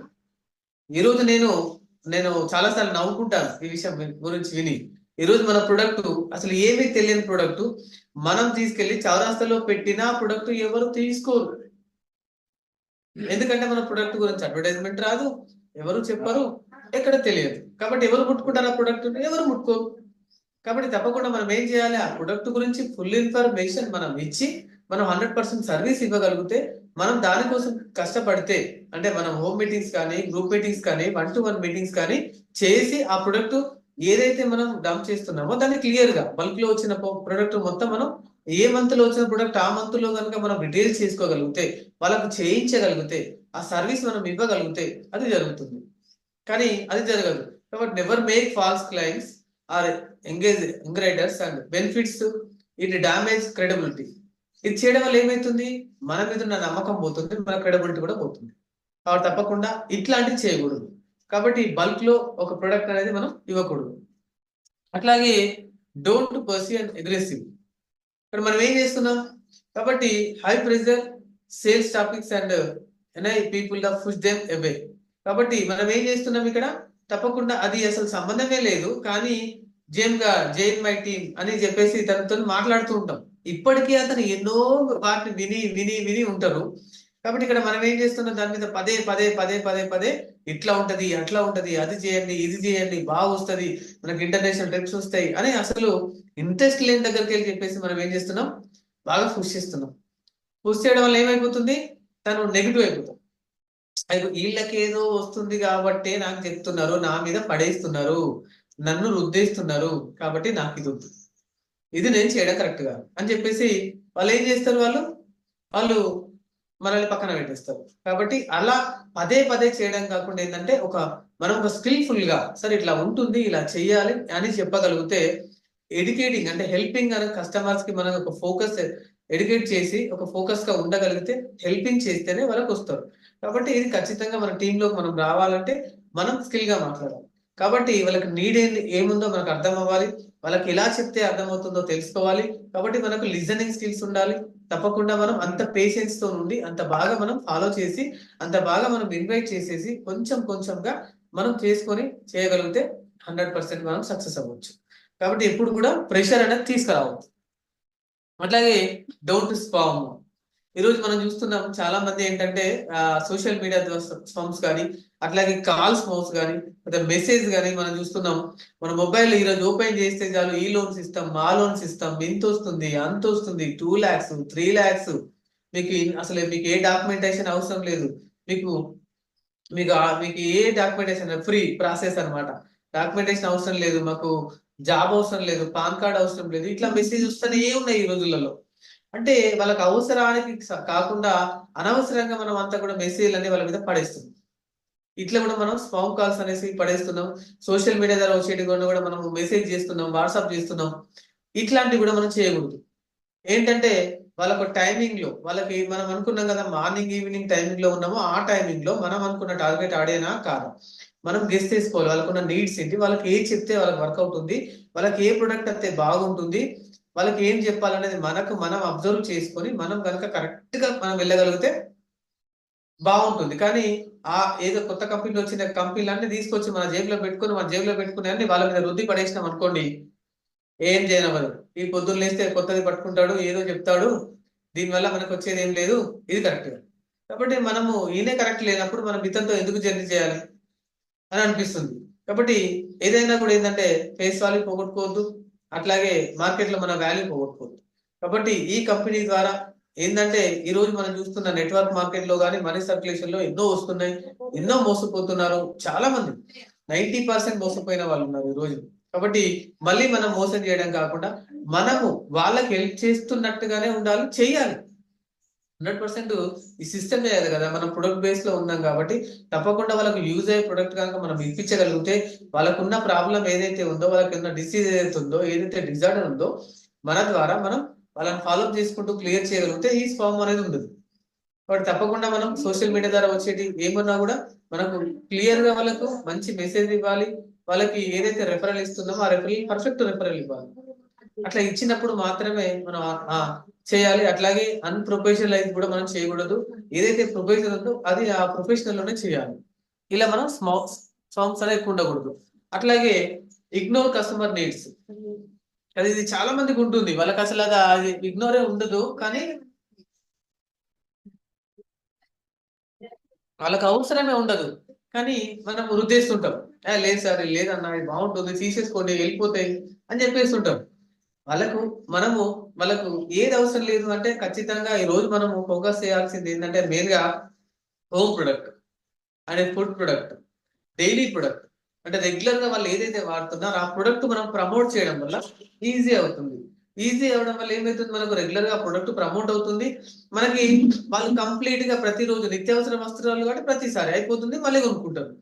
ఈ రోజు నేను చాలా సార్లు నవ్వుకుంటాను ఈ విషయం గురించి విని. ఈ రోజు మన ప్రొడక్ట్ అసలు ఏమీ తెలియని ప్రొడక్ట్ మనం తీసుకెళ్లి చౌరాస్తాలో పెట్టిన ప్రొడక్ట్ ఎవరు తీసుకోరు. ఎందుకంటే మన ప్రొడక్ట్ గురించి అడ్వర్టైజ్మెంట్ రాదు, ఎవరు చెప్పరు, ఎక్కడ తెలియదు. కాబట్టి ఎవరు ముట్టుకుంటారు ఆ ప్రొడక్ట్, ఎవరు ముట్టుకోరు. కాబట్టి తప్పకుండా మనం ఏం చేయాలి, ఆ ప్రొడక్ట్ గురించి ఫుల్ ఇన్ఫర్మేషన్ మనం ఇచ్చి మనం 100% సర్వీస్ ఇవ్వగలిగితే, మనం దానికోసం కష్టపడితే, అంటే మనం హోమ్ మీటింగ్స్ కానీ, గ్రూప్ మీటింగ్స్ కానీ, 1-to-1 మీటింగ్స్ కానీ చేసి ఆ ప్రొడక్ట్ ఏదైతే మనం డంప్ చేస్తున్నామో దాన్ని క్లియర్ గా బల్క్ లో వచ్చిన ప్రొడక్ట్ మొత్తం మనం ఏ మంత్ లో వచ్చిన ప్రొడక్ట్ ఆ మంత్ లో కనుక మనం రిటైల్ చేసుకోగలిగితే, వాళ్ళకు చేయించగలిగితే, ఆ సర్వీస్ మనం ఇవ్వగలిగితే అది జరుగుతుంది. కానీ అది జరగదు. కాబట్టి never make false claims or engage ingredients and benefits, it damage credibility. ఇది చేయడం వల్ల ఏమైతుంది, మన మీద ఉన్న నమ్మకం పోతుంది, మన క్రెడిబిలిటీ కూడా పోతుంది. కాబట్టి తప్పకుండా ఇట్లాంటివి చేయకూడదు. కాబట్టి బల్క్ లో ఒక ప్రొడక్ట్ అనేది మనం ఇవ్వకూడదు. అట్లాగే డోంట్ పర్సీ అండ్ అగ్రెసివ్. ఇక్కడ మనం ఏం చేస్తున్నాం, కాబట్టి high pressure sales topics and people the push them away. కాబట్టి మనం ఏం చేస్తున్నాం ఇక్కడ, తప్పకుండా అది అసలు సంబంధమే లేదు, కానీ జైన్ మై టీమ్ అని చెప్పేసి తనతో మాట్లాడుతూ ఉంటాం. ఇప్పటికీ అతను ఎన్నో వాటిని విని విని విని ఉంటారు. కాబట్టి ఇక్కడ మనం ఏం చేస్తున్నాం, దాని మీద పదే పదే పదే పదే పదే ఇట్లా ఉంటది, అట్లా ఉంటది, అది చేయండి, ఇది చేయండి, బాగా వస్తుంది, మనకి ఇంటర్నేషనల్ ట్రిప్స్ వస్తాయి అని అసలు ఇంట్రెస్ట్ లేని దగ్గరికి వెళ్ళి చెప్పేసి మనం ఏం చేస్తున్నాం, బాగా పుష్ చేస్తున్నాం. పుష్ చేయడం వల్ల ఏమైపోతుంది, తను నెగిటివ్ అయిపోతాం. వీళ్ళకేదో వస్తుంది కాబట్టి నాకు చెప్తున్నారు, నా మీద పడేస్తున్నారు, నన్ను రుద్దేస్తున్నారు, కాబట్టి నాకు ఇది వద్దు. ఇది నేను చేయడం కరెక్ట్ కాదు అని చెప్పేసి వాళ్ళు ఏం చేస్తారు, వాళ్ళు మనల్ని పక్కన పెట్టేస్తారు. కాబట్టి అలా పదే పదే చేయడం కాకుండా ఏంటంటే మనం ఒక స్కిల్ఫుల్ గా సరే ఇట్లా ఉంటుంది, ఇలా చెయ్యాలి అని చెప్పగలిగితే, ఎడ్యుకేటింగ్ అంటే హెల్పింగ్ అనే కస్టమర్స్ కి మనం ఒక ఫోకస్ ఎడ్యుకేట్ చేసి ఒక ఫోకస్ గా ఉండగలిగితే హెల్పింగ్ చేస్తేనే వాళ్ళకి వస్తారు. కాబట్టి ఇది ఖచ్చితంగా మన టీంలోకి మనం రావాలంటే మనం స్కిల్ గా మాట్లాడాలి. కాబట్టి వాళ్ళకి నీడ్ ఏముందో మనకు అర్థం అవ్వాలి, వాళ్ళకి ఎలా చెప్తే అర్థమవుతుందో తెలుసుకోవాలి. కాబట్టి మనకు లిజనింగ్ స్కిల్స్ ఉండాలి. తప్పకుండా మనం అంత పేషెన్స్ తో నుండి అంత బాగా మనం ఫాలో చేసి అంత బాగా మనం ఇన్వైట్ చేసేసి కొంచెం కొంచెంగా మనం చేసుకొని చేయగలిగితే 100% మనం సక్సెస్ అవ్వచ్చు. కాబట్టి ఎప్పుడు కూడా ప్రెషర్ అనేది తీసుకురావద్దు. అట్లాగే డోంట్ స్పామ్. ఈరోజు మనం చూస్తున్నాం చాలా మంది ఏంటంటే సోషల్ మీడియా స్పామ్స్ కానీ అట్లాగే కాల్ స్పామ్స్ కానీ మెసేజ్ కానీ మనం చూస్తున్నాం. మన మొబైల్ ఈరోజు ఓపెన్ చేస్తే చాలు ఈ లోన్స్ ఇస్తాం, ఆ లోన్స్ ఇస్తాం, ఇంత వస్తుంది, అంత వస్తుంది, 2 lakhs 3 lakhs, అసలు మీకు ఏ డాక్యుమెంటేషన్ అవసరం లేదు, మీకు మీకు మీకు ఏ డాక్యుమెంటేషన్ ఫ్రీ ప్రాసెస్ అన్నమాట. డాక్యుమెంటేషన్ అవసరం లేదు, మాకు జాబ్ అవసరం లేదు, పాన్ కార్డ్ అవసరం లేదు, ఇట్లా మెసేజ్ వస్తూనే ఉన్నాయి ఈ రోజులలో. అంటే వాళ్ళకి అవసరానికి కాకుండా అనవసరంగా మనం అంతా కూడా మెసేజ్లు అన్ని వాళ్ళ మీద పడేస్తున్నాం. ఇట్లా కూడా మనం స్పామ్ కాల్స్ అనేసి పడేస్తున్నాం. సోషల్ మీడియా ద్వారా వచ్చేటి కూడా మనం మెసేజ్ చేస్తున్నాం, వాట్సాప్ చేస్తున్నాం. ఇట్లాంటివి కూడా మనం చేయకూడదు. ఏంటంటే వాళ్ళకు టైమింగ్ లో వాళ్ళకి మనం అనుకున్నాం కదా, మార్నింగ్ ఈవినింగ్ టైమింగ్ లో ఉన్నామో ఆ టైమింగ్ లో మనం అనుకున్న టార్గెట్ ఆడేనా కాదు మనం గెస్ చేసుకోవాలి. వాళ్ళకున్న నీడ్స్ ఏంటి, వాళ్ళకి ఏ చెప్తే వాళ్ళకి వర్కౌట్ ఉంది, వాళ్ళకి ఏ ప్రొడక్ట్ అయితే బాగుంటుంది, వాళ్ళకి ఏం చెప్పాలనేది మనం అబ్జర్వ్ చేసుకొని మనం కనుక కరెక్ట్ గా మనం వెళ్ళగలిగితే బాగుంటుంది. కానీ ఏదో కొత్త కంపెనీలు వచ్చిన కంపెనీలన్నీ తీసుకొచ్చి మన జేబులో పెట్టుకుని అన్ని వాళ్ళ మీద రుద్ది పడేసినాం అనుకోండి, ఏం చేయనవ్వదు. ఈ పొద్దున్న లేస్తే కొత్తది పట్టుకుంటాడు, ఏదో చెప్తాడు, దీనివల్ల మనకు వచ్చేది ఏం లేదు. ఇది కరెక్ట్. కాబట్టి మనము ఈయనే కరెక్ట్ లేనప్పుడు మనం ఇతనితో ఎందుకు జర్నీ చేయాలి అని అనిపిస్తుంది. కాబట్టి ఏదైనా కూడా ఏంటంటే ఫేస్ వాల్యూ పోగొట్టుకోవద్దు, అట్లాగే మార్కెట్ లో మన వాల్యూ పోగొట్టుకోవద్దు. కాబట్టి ఈ కంపెనీ ద్వారా ఏంటంటే ఈ రోజు మనం చూస్తున్న నెట్వర్క్ మార్కెట్ లో కానీ మనీ సర్క్యులేషన్ లో ఎన్నో వస్తున్నాయి, ఎన్నో మోసపోతున్నారు చాలా మంది. 90% మోసపోయిన వాళ్ళు ఉన్నారు ఈ రోజు. కాబట్టి మళ్ళీ మనం మోసం చేయడం కాకుండా మనము వాళ్ళకి హెల్ప్ చేస్తున్నట్టుగానే ఉండాలి, చెయ్యాలి. 100% ఈ సిస్టమ్ చేయాలి కదా, మనం ప్రొడక్ట్ బేస్ లో ఉన్నాం కాబట్టి తప్పకుండా వాళ్ళకి యూజ్ అయ్యే ప్రొడక్ట్ కనుక మనం ఇప్పించగలిగితే, వాళ్ళకున్న ప్రాబ్లం ఏదైతే ఉందో, వాళ్ళకి ఉన్న డిసీజ్ ఏదైతే ఉందో, ఏదైతే డిజార్డర్ ఉందో, మన ద్వారా మనం వాళ్ళని ఫాలో చేసుకుంటూ క్లియర్ చేయగలిగితే ఈ స్పామ్ అనేది ఉండదు. కాబట్టి తప్పకుండా మనం సోషల్ మీడియా ద్వారా వచ్చేటి ఏమన్నా కూడా మనకు క్లియర్ గా వాళ్ళకు మంచి మెసేజ్ ఇవ్వాలి. వాళ్ళకి ఏదైతే రెఫరల్ ఇస్తున్నామో ఆ రెఫరల్ పర్ఫెక్ట్ రెఫరల్ ఇవ్వాలి. అట్లా ఇచ్చినప్పుడు మాత్రమే మనం చేయాలి. అట్లాగే అన్‌ప్రొఫెషనలైజ్ కూడా మనం చేయకూడదు. ఏదైతే ప్రొఫెషనల్ ఉందో అది ఆ ప్రొఫెషనల్ లోనే చేయాలి. ఇలా మనం సాంగ్స్ అనేవి ఎక్కువ ఉండకూడదు. అట్లాగే ఇగ్నోర్ కస్టమర్ నీడ్స్. ఇది చాలా మందికి ఉంటుంది. వాళ్ళకి అసలు అది ఇగ్నోరే ఉండదు. కానీ వాళ్ళకి అవసరమే ఉండదు. కానీ మనం వృద్ధేస్తుంటాం. లేదు సార్, లేదన్నా ఇది బాగుంటుంది, తీసేసుకోండి, వెళ్ళిపోతాయి అని చెప్పేస్తుంటాం. వాళ్ళకు మనము వాళ్ళకు ఏది అవసరం లేదు అంటే ఖచ్చితంగా ఈ రోజు మనము ఫోకస్ చేయాల్సింది ఏంటంటే మెయిన్ గా home product and food product, daily product. అంటే రెగ్యులర్ గా వాళ్ళు ఏదైతే వాడుతున్నారో ఆ ప్రొడక్ట్ మనం ప్రమోట్ చేయడం వల్ల ఈజీ అవుతుంది. ఈజీ అవడం వల్ల ఏమవుతుంది, మనకు రెగ్యులర్ గా ప్రొడక్ట్ ప్రమోట్ అవుతుంది. మనకి వాళ్ళు కంప్లీట్ గా ప్రతిరోజు నిత్యావసర వస్త్రాలు కాబట్టి ప్రతిసారి అయిపోతుంది, మళ్ళీ కొనుక్కుంటారు.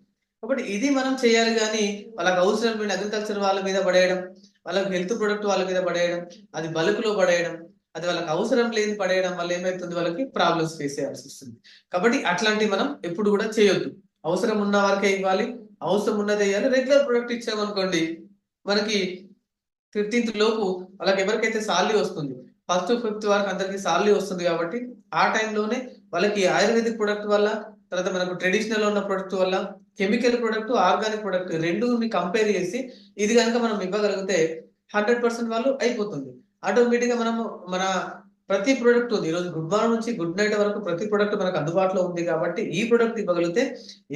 కాబట్టి ఇది మనం చేయాలి. కానీ వాళ్ళకి అవసరం అగ్రికల్చర్ వాళ్ళ మీద పడేయడం, వాళ్ళకి హెల్త్ ప్రొడక్ట్ వాళ్ళ మీద పడేయడం, అది బల్క్ లో పడేయడం, అది వాళ్ళకి అవసరం లేని పడేయడం వల్ల ఏమైతుంది, వాళ్ళకి ప్రాబ్లమ్స్ ఫేస్ చేయాల్సి వస్తుంది. కాబట్టి అట్లాంటివి మనం ఎప్పుడు కూడా చేయొద్దు. అవసరం ఉన్న వరకే ఇవ్వాలి, అవసరం ఉన్నది వేయాలి. రెగ్యులర్ ప్రొడక్ట్ ఇచ్చామనుకోండి, మనకి 15th లోపు వాళ్ళకి ఎవరికైతే సాలరీ వస్తుంది, 1st to 5th వరకు అందరికి సాలరీ వస్తుంది. కాబట్టి ఆ టైంలోనే వాళ్ళకి ఆయుర్వేదిక్ ప్రొడక్ట్ వల్ల, తర్వాత మనకు ట్రెడిషనల్ ఉన్న ప్రొడక్ట్ వల్ల, కెమికల్ ప్రొడక్ట్, ఆర్గానిక్ ప్రొడక్ట్ రెండుని కంపేర్ చేసి ఇది కనుక మనం ఇవ్వగలిగితే 100% వాళ్ళు అయిపోతుంది. ఆటోమేటిక్ గా మనము మన ప్రతి ప్రొడక్ట్ ఉంది. ఈరోజు గుడ్ మార్నింగ్ నుంచి గుడ్ నైట్ వరకు ప్రతి ప్రొడక్ట్ మనకు అందుబాటులో ఉంది. కాబట్టి ఈ ప్రొడక్ట్ ఇవ్వగలిగితే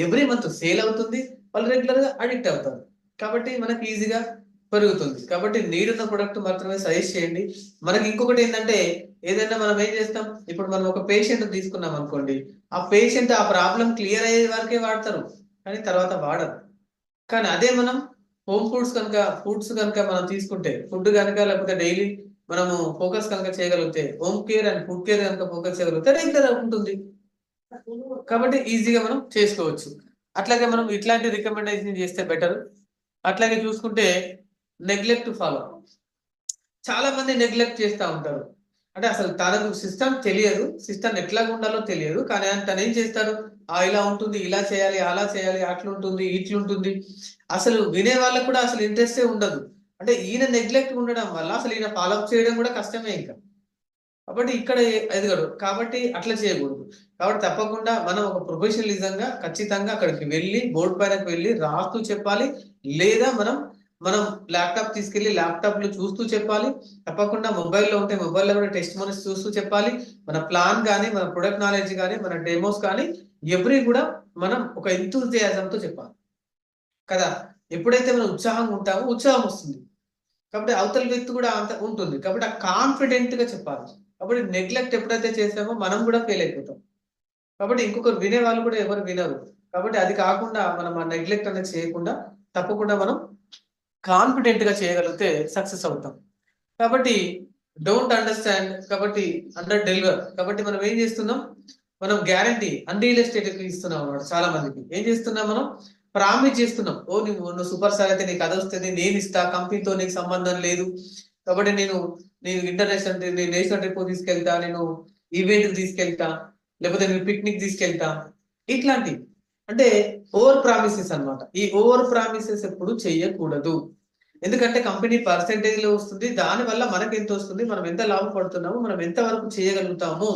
ఎవ్రీ మంత్ సేల్ అవుతుంది, వాళ్ళు రెగ్యులర్ గా అడిక్ట్ అవుతారు. కాబట్టి మనకి ఈజీగా పెరుగుతుంది. కాబట్టి నీడ్ ఉన్న ప్రొడక్ట్ మాత్రమే సజెస్ట్ చేయండి. మనకి ఇంకొకటి ఏంటంటే ఏదైనా మనం ఏం చేస్తాం, ఇప్పుడు మనం ఒక పేషెంట్ తీసుకున్నాం అనుకోండి, ఆ పేషెంట్ ఆ ప్రాబ్లం క్లియర్ అయ్యే వరకే వాడతారు, కానీ తర్వాత వాడరు. కానీ అదే మనం హోమ్ ఫుడ్స్ కనుక మనం తీసుకుంటే, ఫుడ్ కనుక లేకపోతే డైలీ మనము ఫోకస్ కనుక చేయగలిగితే, home care and food care కనుక ఫోకస్ చేయగలిగితే రెగ్యులర్ ఉంటుంది. కాబట్టి ఈజీగా మనం చేసుకోవచ్చు. అట్లాగే మనం ఇట్లాంటి రికమెండేషన్ చేస్తే బెటర్. అట్లాగే చూసుకుంటే నెగ్లెక్ట్ ఫాలో. చాలా మంది నెగ్లెక్ట్ చేస్తూ ఉంటారు. అంటే అసలు తనకు సిస్టమ్ తెలియదు, సిస్టమ్ ఎట్లా ఉండాలో తెలియదు. కానీ తను ఏం చేస్తాడు, ఇలా ఉంటుంది, ఇలా చేయాలి, అలా చేయాలి, అట్లుంటుంది, ఇట్లుంటుంది. అసలు వినే వాళ్ళకు కూడా అసలు ఇంట్రెస్టే ఉండదు. అంటే ఈయన నెగ్లెక్ట్ ఉండడం వల్ల అసలు ఈయన ఫాలోఅప్ చేయడం కూడా కష్టమే ఇంకా. కాబట్టి ఇక్కడ ఎదగడు. కాబట్టి అట్లా చేయకూడదు. కాబట్టి తప్పకుండా మనం ఒక ప్రొఫెషనలిజంగా ఖచ్చితంగా అక్కడికి వెళ్ళి బోర్డు పైనకి వెళ్ళి రాస్తూ చెప్పాలి. లేదా మనం మనం ల్యాప్టాప్ తీసుకెళ్ళి ల్యాప్టాప్లో చూస్తూ చెప్పాలి. తప్పకుండా మొబైల్లో ఉంటే మొబైల్లో కూడా టెస్ట్ మోనిస్ చూస్తూ చెప్పాలి. మన ప్లాన్ కానీ, మన ప్రొడక్ట్ నాలెడ్జ్ కానీ, మన డెమోస్ కానీ ఎవ్రీ కూడా మనం ఒక ఎంతూజియాజంతో చెప్పాలి కదా. ఎప్పుడైతే మనం ఉత్సాహంగా ఉంటామో ఉత్సాహం వస్తుంది. కాబట్టి అవతల వ్యక్తి కూడా అంత ఉంటుంది. కాబట్టి కాన్ఫిడెంట్ గా చెప్పాలి. కాబట్టి నెగ్లెక్ట్ ఎప్పుడైతే చేసామో మనం కూడా ఫెయిల్ అయిపోతాం. కాబట్టి ఇంకొకరు వినే వాళ్ళు కూడా ఎవరు వినరు. కాబట్టి అది కాకుండా మనం ఆ నెగ్లెక్ట్ అనేది చేయకుండా తప్పకుండా మనం కాన్ఫిడెంట్ గా చేయగలిగితే సక్సెస్ అవుతాం. కాబట్టి డోంట్ అండర్స్టాండ్, కాబట్టి అండర్ డెలివర్. కాబట్టి మనం ఏం చేస్తున్నాం, మనం గ్యారంటీ అన్రియలిస్టిక్ ఇస్తున్నాం అన్నమాట. చాలా మందికి ఏం చేస్తున్నాం, మనం ప్రామిస్ చేస్తున్నాం. నువ్వు సూపర్ స్టార్ అయితే నీకు అది వస్తుంది, నేను ఇస్తా, కంపెనీతో నీకు సంబంధం లేదు. కాబట్టి నేను ఇంటర్నేషనల్, నేను నేషనల్ ట్రిప్ తీసుకెళ్తా, నేను ఈవెంట్ తీసుకెళ్తా, లేకపోతే నేను పిక్నిక్ తీసుకెళ్తా. ఇట్లాంటి అంటే ఓవర్ ప్రామిసెస్ అన్నమాట. ఈ ఓవర్ ప్రామిసెస్ ఎప్పుడు చెయ్యకూడదు. ఎందుకంటే కంపెనీ పర్సెంటేజ్ లో వస్తుంది. దాని వల్ల మనకి ఎంత వస్తుంది, మనం ఎంత లాభపడుతున్నాము, మనం ఎంత వరకు చేయగలుగుతాము,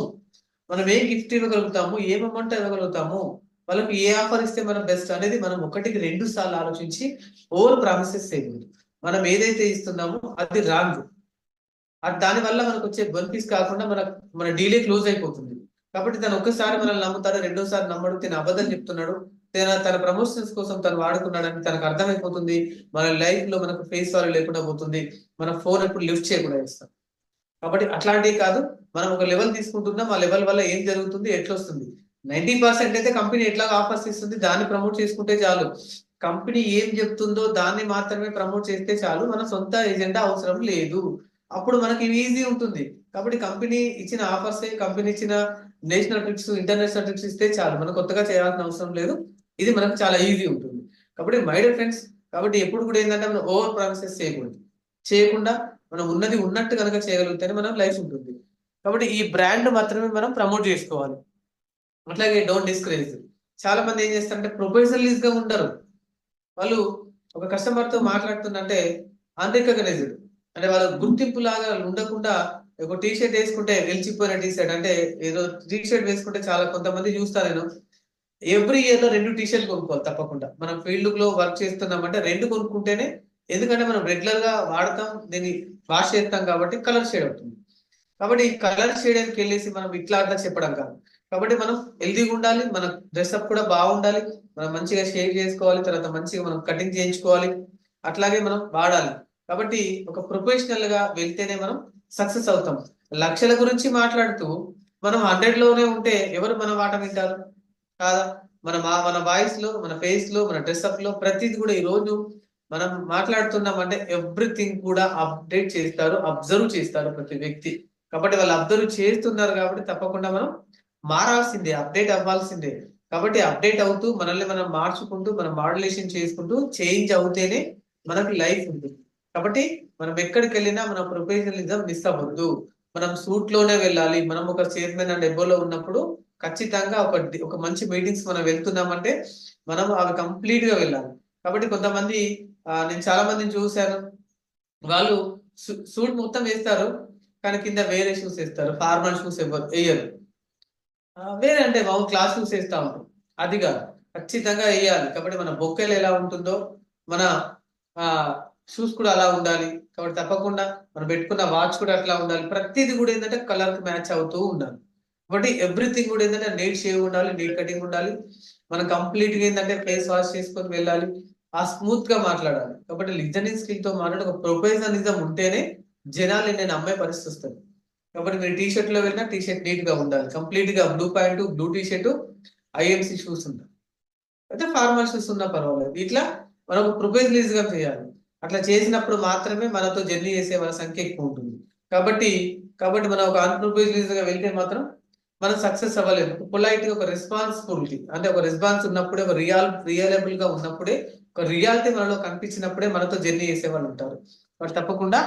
మనం ఏ గిఫ్ట్ ఇవ్వగలుగుతాము, ఏం అమౌంట్ ఇవ్వగలుగుతాము, వాళ్ళకి ఏ ఆఫర్ ఇస్తే మనం బెస్ట్ అనేది మనం 1-2 సార్లు ఆలోచించి ఓవర్ ప్రామిసెస్ చేయకూడదు. మనం ఏదైతే ఇస్తున్నామో అది రాంగ్. దాని వల్ల మనకు వచ్చే బెనిఫిట్స్ కాకుండా మన డీలే క్లోజ్ అయిపోతుంది. కాబట్టి తను ఒక్కసారి మనల్ని నమ్ముతాడు, రెండోసారి నమ్మడు, తను అబద్ధం చెప్తున్నాడు, తన ప్రమోషన్స్ కోసం తను వాడుకున్నాడని తనకు అర్థమైపోతుంది. మన లైఫ్ లో మనకు ఫేస్ వాల్యూ లేకుండా పోతుంది. మన ఫోన్ ఎప్పుడు లిఫ్ట్ చేయకుండా చేస్తాం. కాబట్టి అట్లాంటివి కాదు. మనం ఒక లెవెల్ తీసుకుంటున్నాం, ఆ లెవెల్ వల్ల ఏం జరుగుతుంది, ఎట్లా వస్తుంది. 90% అయితే కంపెనీ ఎట్లా ఆఫర్స్ ఇస్తుంది, దాన్ని ప్రమోట్ చేసుకుంటే చాలు. కంపెనీ ఏం చెప్తుందో దాన్ని మాత్రమే ప్రమోట్ చేస్తే చాలు. మన సొంత ఎజెండా అవసరం లేదు. అప్పుడు మనకి ఈజీ ఉంటుంది. కాబట్టి కంపెనీ ఇచ్చిన ఆఫర్స్, కంపెనీ ఇచ్చిన నేషనల్ ట్రిప్స్, ఇంటర్నేషనల్ ట్రిప్స్ ఇస్తే చాలు. మనం కొత్తగా చేయాల్సిన అవసరం లేదు. ఇది మనకు చాలా ఈజీ ఉంటుంది. కాబట్టి మై డియర్ ఫ్రెండ్స్, కాబట్టి ఎప్పుడు కూడా ఏంటంటే మనం ఓవర్ ప్రామిసెస్ చేయకూడదు. చేయకుండా మనం ఉన్నది ఉన్నట్టు కనుక చేయగలిగితేనే మనం లైఫ్ ఉంటుంది. కాబట్టి ఈ బ్రాండ్ మాత్రమే మనం ప్రమోట్ చేసుకోవాలి. అట్లాగే డోంట్ డిస్కరేజ్. చాలా మంది ఏం చేస్తారంటే ప్రొఫెషనలిస్ట్ గా ఉండరు. వాళ్ళు ఒక కస్టమర్ తో మాట్లాడుతుందంటే అన్రికగ్నైజ్డ్, అంటే వాళ్ళ గుర్తింపు లాగా ఉండకుండా ఒక టీ షర్ట్ వేసుకుంటే వెలిచిపోయిన టీ షర్ట్, అంటే ఏదో టీ షర్ట్ వేసుకుంటే చాలా కొంతమంది చూస్తా నేను ఎవ్రీ ఇయర్ లో 2 టీ షర్ట్ కొనుక్కోవాలి తప్పకుండా. మనం ఫీల్డ్ లో వర్క్ చేస్తున్నామంటే 2 కొనుక్కుంటేనే, ఎందుకంటే మనం రెగ్యులర్ గా వాడతాం, దీన్ని వాష్ చేస్తాం కాబట్టి కలర్ షేడ్ అవుతుంది. కాబట్టి ఈ కలర్ షేడ్ వెళ్ళేసి మనం ఇట్లా అట్లా చెప్పడం కాదు. కాబట్టి మనం హెల్తీగా ఉండాలి, మన డ్రెస్అప్ కూడా బాగుండాలి, మనం మంచిగా షేవ్ చేసుకోవాలి, తర్వాత మంచిగా మనం కటింగ్ చేయించుకోవాలి, అట్లాగే మనం వాడాలి. కాబట్టి ఒక ప్రొఫెషనల్ గా వెళ్తేనే మనం సక్సెస్ అవుతాం. లక్షల గురించి మాట్లాడుతూ మనం 100 లోనే ఉంటే ఎవరు మన మాట వింటారు కాదా. మన వాయిస్ లో, మన ఫేస్ లో, మన డ్రెస్అప్ లో ప్రతిది కూడా ఈ రోజు మనం మాట్లాడుతున్నాం అంటే ఎవ్రీథింగ్ కూడా అప్డేట్ చేస్తారు, అబ్జర్వ్ చేస్తారు ప్రతి వ్యక్తి. కాబట్టి వాళ్ళు అబ్జర్వ్ చేస్తున్నారు కాబట్టి తప్పకుండా మనం మారాల్సిందే, అప్డేట్ అవ్వాల్సిందే. కాబట్టి అప్డేట్ అవుతూ మనల్ని మనం మార్చుకుంటూ, మనం మాడ్యులేషన్ చేసుకుంటూ చేంజ్ అవుతేనే మనకి లైఫ్ ఉంటుంది. కాబట్టి మనం ఎక్కడికి వెళ్ళినా మన ప్రొఫెషనలిజం మిస్ అవ్వద్దు. మనం సూట్ లోనే వెళ్ళాలి. మనం ఒక చైర్మన్ అండ్ ఎబోలో ఉన్నప్పుడు ఖచ్చితంగా ఒక మంచి మీటింగ్స్ మనం వెళ్తున్నామంటే మనం అవి కంప్లీట్ గా వెళ్ళాలి. కాబట్టి కొంతమంది నేను చాలా మందిని చూశాను, వాళ్ళు సూట్ మొత్తం వేస్తారు కానీ కింద వేరే షూస్ వేస్తారు, ఫార్మల్ షూస్ ఎవరు వేయరు. వేరే అంటే మామూలు క్లాస్ షూస్ వేస్తా ఉంటాం. అది కాదు, ఖచ్చితంగా వేయాలి. కాబట్టి మన బొక్కెలు ఎలా ఉంటుందో మన ఆ షూస్ కూడా అలా ఉండాలి. కాబట్టి తప్పకుండా మనం పెట్టుకున్న వాచ్ కూడా అట్లా ఉండాలి. ప్రతిది కూడా ఏంటంటే కలర్ కి మ్యాచ్ అవుతూ ఉండాలి. కాబట్టి ఎవ్రీథింగ్ కూడా ఏంటంటే నీట్ షేవ్ ఉండాలి, నీట్ కటింగ్ ఉండాలి. మనం కంప్లీట్ గా ఏంటంటే ఫేస్ వాష్ చేసుకొని వెళ్ళాలి, ఆ స్మూత్ గా మాట్లాడాలి. కాబట్టి లిజనింగ్ స్కిల్ తో మాట్లాడే ఒక ప్రొఫెషనలిజం ఉంటేనే జనాలు నేను అమ్మాయి పరిస్థితి వస్తుంది. కాబట్టి మీరు టీ షర్ట్ లో వెళ్ళినా టీ షర్ట్ నీట్ గా ఉండాలి, కంప్లీట్ గా blue pant, blue T shirt, IMC shoes ఉండాలి. అయితే ఫార్మల్ షూస్ ఉన్నా పర్వాలేదు. ఇట్లా మనం ప్రొఫెషనలిజం చేయాలి. అట్లా చేసినప్పుడు మాత్రమే మనతో జర్నీ చేసే వాళ్ళ సంఖ్య ఎక్కువ ఉంటుంది. కాబట్టి కాబట్టి మనం ఒక ఆంటర్ప్రినర్ గా వెళ్తే మాత్రం మనం సక్సెస్ అవ్వలేము. పొలైట్ గా ఒక రెస్పాన్సిబిలిటీ అంటే ఒక రెస్పాన్స్ ఉన్నప్పుడే, ఒక రియలబుల్ గా ఉన్నప్పుడే, ఒక రియాలిటీ మనలో కనిపించినప్పుడే మనతో జర్నీ చేసే వాళ్ళు ఉంటారు. బట్ తప్పకుండా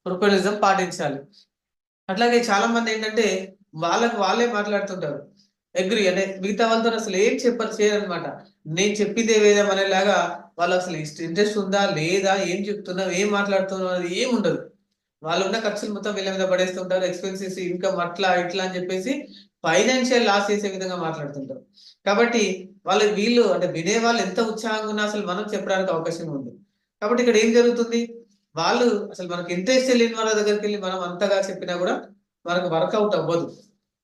ప్రొఫెషనలిజం పాటించాలి. అట్లాగే చాలా మంది ఏంటంటే వాళ్ళకి వాళ్ళే మాట్లాడుతుంటారు. అగ్రి అంటే మిగతా వాళ్ళతో అసలు ఏం చేయరనమాట. నేను చెప్పిందే వేదం అనేలాగా వాళ్ళు అసలు ఇంట్రెస్ట్ ఉందా లేదా, ఏం చెప్తున్నావు, ఏం మాట్లాడుతున్నావు అనేది ఏం ఉండదు. వాళ్ళు ఉన్న ఖర్చులు మొత్తం వీళ్ళ మీద పడేస్తుంటారు. ఎక్స్పెన్సెస్, ఇన్కమ్ అట్లా ఇట్లా అని చెప్పేసి ఫైనాన్షియల్ లాస్ చేసే విధంగా మాట్లాడుతుంటారు. కాబట్టి వీళ్ళు అంటే వినే వాళ్ళు ఎంత ఉత్సాహంగా ఉన్నా అసలు మనం చెప్పడానికి అవకాశం ఉంది. కాబట్టి ఇక్కడ ఏం జరుగుతుంది, వాళ్ళు అసలు మనకి ఇంట్రెస్ట్ లేని వాళ్ళ దగ్గరికి వెళ్ళి మనం అంతగా చెప్పినా కూడా మనకు వర్కౌట్ అవ్వదు.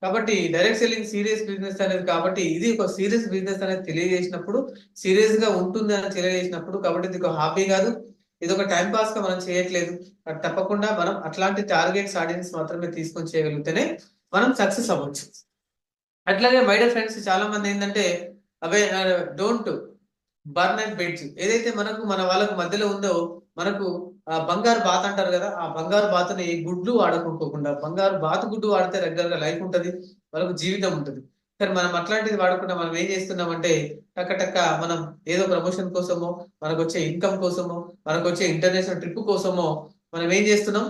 కాబట్టి డైరెక్ట్ సెల్లింగ్ సీరియస్ బిజినెస్ అనేది, కాబట్టి ఇది ఒక సీరియస్ బిజినెస్ అనేది తెలియజేసినప్పుడు, సీరియస్ గా ఉంటుంది అని తెలియజేసినప్పుడు, కాబట్టి ఇది ఒక హాబీ కాదు, ఇది ఒక టైం పాస్ గా మనం చేయట్లేదు. తప్పకుండా మనం అట్లాంటి టార్గెట్స్ ఆడియన్స్ మాత్రమే తీసుకొని చేయగలిగితేనే మనం సక్సెస్ అవ్వచ్చు. అట్లాగే మై డియర్ ఫ్రెండ్స్, చాలా మంది ఏంటంటే అవే డోంట్ బర్న్ అండ్ బెడ్జ్ ఏదైతే మనకు మన వాళ్ళకు మధ్యలో ఉందో, మనకు బంగారు బాత్ అంటారు కదా, ఆ బంగారు బాతుని గుడ్లు వాడుకోకుండా, బంగారు బాతు గుడ్డు వాడితే రెగ్యులర్ గా లైఫ్ ఉంటది, వాళ్ళకు జీవితం ఉంటుంది. కానీ మనం అట్లాంటిది వాడకుండా మనం ఏం చేస్తున్నామంటే టక్క టక్క మనం ఏదో ప్రమోషన్ కోసమో, మనకు వచ్చే ఇన్కమ్ కోసమో, మనకు వచ్చే ఇంటర్నేషనల్ ట్రిప్ కోసమో మనం ఏం చేస్తున్నాం,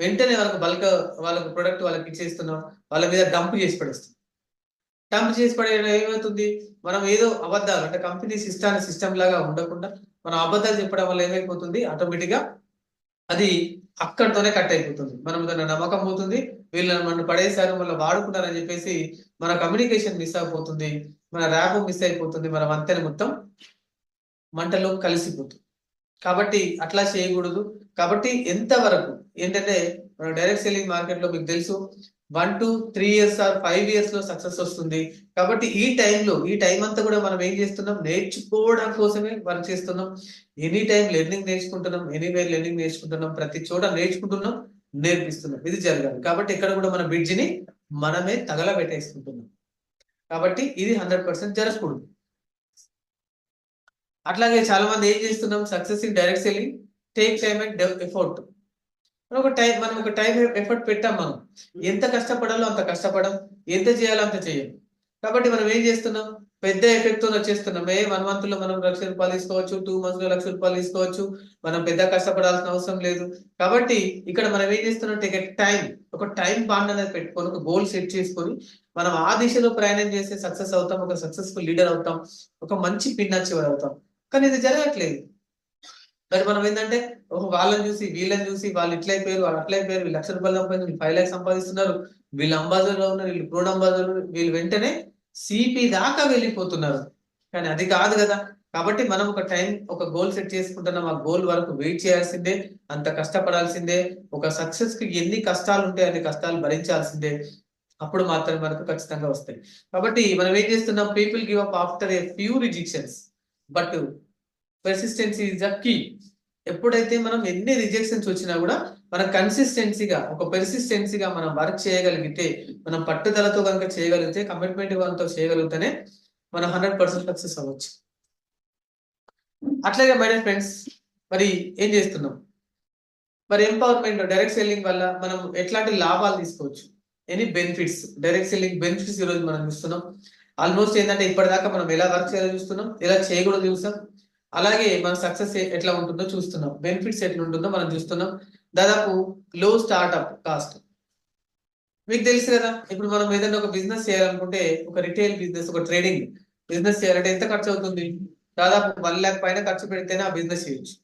వెంటనే వాళ్ళకు ప్రొడక్ట్ వాళ్ళకి ఇచ్చేస్తున్నాం, వాళ్ళ మీద డంప్ చేసి పడేస్తున్నాం. డంప్ చేసి పడేయడం ఏమవుతుంది, మనం ఏదో అబద్ధాలు అంటే కంపెనీ సిస్టమ్ లాగా ఉండకుండా మనం అబద్ధాలు చెప్పడం వల్ల ఏమైపోతుంది, ఆటోమేటిక్ గా అది అక్కడితోనే కట్ అయిపోతుంది. మనం దాని నమ్మకం పోతుంది, వీళ్ళని మనం పడేశారు మళ్ళీ వాడుకుంటారని చెప్పేసి మన కమ్యూనికేషన్ మిస్ అయిపోతుంది, మన ర్యాప్ మిస్ అయిపోతుంది, మన వంతెన మొత్తం మంటలో కలిసిపోతుంది. కాబట్టి అట్లా చేయకూడదు. కాబట్టి ఎంతవరకు ఏంటంటే మన డైరెక్ట్ సెల్లింగ్ మార్కెట్ లో మీకు తెలుసు 1 to 3 years ఆర్ 5 years లో సక్సెస్ వస్తుంది. కాబట్టి ఈ టైం అంతా కూడా మనం ఏం చేస్తున్నాం, నేర్చుకోవడం కోసమే వర్క్ చేస్తున్నాం. ఎనీ టైం లెర్నింగ్ నేర్చుకుంటున్నాం, ఎనీవేర్ లెర్నింగ్ నేర్చుకుంటున్నాం, ప్రతి చోట నేర్చుకుంటున్నాం, నేర్పిస్తున్నాం. ఇది జరగాలి. కాబట్టి ఇక్కడ కూడా మన బ్రిడ్జ్ ని మనమే తగలబెట్టేసుకుంటున్నాం. కాబట్టి ఇది 100% జరగకూడదు. అట్లాగే చాలా మంది ఏం చేస్తున్నాం, success in direct selling take time and effort. మనం ఒక టైం ఎఫర్ట్ పెట్టాం, మనం ఎంత కష్టపడాలో అంత కష్టపడం, ఎంత చేయాలో అంత చేయం. కాబట్టి మనం ఏం చేస్తున్నాం, పెద్ద ఎఫెక్ట్ తో వచ్చేస్తున్నాం. 1 month లో మనం ₹1,00,000 తీసుకోవచ్చు, 2 months లో ₹1,00,000 తీసుకోవచ్చు, మనం పెద్ద కష్టపడాల్సిన అవసరం లేదు. కాబట్టి ఇక్కడ మనం ఏం చేస్తున్నాం, టేక్ టైం, ఒక టైం బాండ్ అనేది పెట్టుకొని, ఒక గోల్ సెట్ చేసుకొని మనం ఆ దిశలో ప్రయాణం చేస్తే సక్సెస్ అవుతాం, ఒక సక్సెస్ఫుల్ లీడర్ అవుతాం, ఒక మంచి పిన్ అచీవర్ అవుతాం. కానీ ఇది జరగట్లేదు. మరి మనం ఏంటంటే వాళ్ళని చూసి వీళ్ళని చూసి వాళ్ళు ఇట్లయిపోయారు, వాళ్ళు అట్లయిపోయారు, వీళ్ళు ₹1,00,000 సంపాదించారు, వీళ్ళు 5 lakhs సంపాదిస్తున్నారు, వీళ్ళు అంబాజర్ లో ఉన్నారు, వీళ్ళు ప్రౌడ్ అంబాజర్, వీళ్ళు వెంటనే సిపి దాకా వెళ్ళిపోతున్నారు. కానీ అది కాదు కదా. కాబట్టి మనం ఒక గోల్ సెట్ చేసుకుంటున్నాం, ఆ గోల్ వరకు వెయిట్ చేయాల్సిందే, అంత కష్టపడాల్సిందే. ఒక సక్సెస్ కి ఎన్ని కష్టాలు ఉంటాయి అన్ని కష్టాలు భరించాల్సిందే. అప్పుడు మాత్రమే మనకు ఖచ్చితంగా వస్తాయి. కాబట్టి మనం ఏం చేస్తున్నాం, people give up after a few rejections but persistency is the key. ఎప్పుడైతే మనం ఎన్ని రిజెక్షన్స్ వచ్చినా కూడా మనం పెర్సిస్టెన్సీగా మనం వర్క్ చేయగలిగితే, మనం పట్టుదలతో కనుక చేయగలిగితే, కమిట్మెంట్ తో చేయగలిగితేనే మనం 100% సక్సెస్ అవ్వచ్చు. అట్లాగే మై డియర్ ఫ్రెండ్స్, మరి ఏం చేస్తున్నాం, మరి ఎంపవర్మెంట్ డైరెక్ట్ సెల్లింగ్ వల్ల మనం ఎట్లాంటి లాభాలు తీసుకోవచ్చు, any benefits, direct selling benefits ఈ రోజు మనం చూస్తున్నాం. ఆల్మోస్ట్ ఏంటంటే ఇప్పటిదాకా మనం ఎలా వర్క్ చేయాలో చూస్తున్నాం, ఎలా చేయకూడదు చూస్తాం, అలాగే మన సక్సెస్ ఎట్లా ఉంటుందో చూస్తున్నాం, బెనిఫిట్స్ ఎట్లా ఉంటుందో మనం చూస్తున్నాం. దాదాపు లో స్టార్ట్అప్ కాస్ట్ మీకు తెలుసు కదా. ఇప్పుడు మనం ఏదైనా ఒక బిజినెస్ చేయాలనుకుంటే, ఒక రిటైల్ బిజినెస్, ఒక ట్రేడింగ్ బిజినెస్ చేయాలంటే ఎంత ఖర్చు అవుతుంది, దాదాపు 1 lakh పైన ఖర్చు పెడితేనే ఆ బిజినెస్ చేయొచ్చు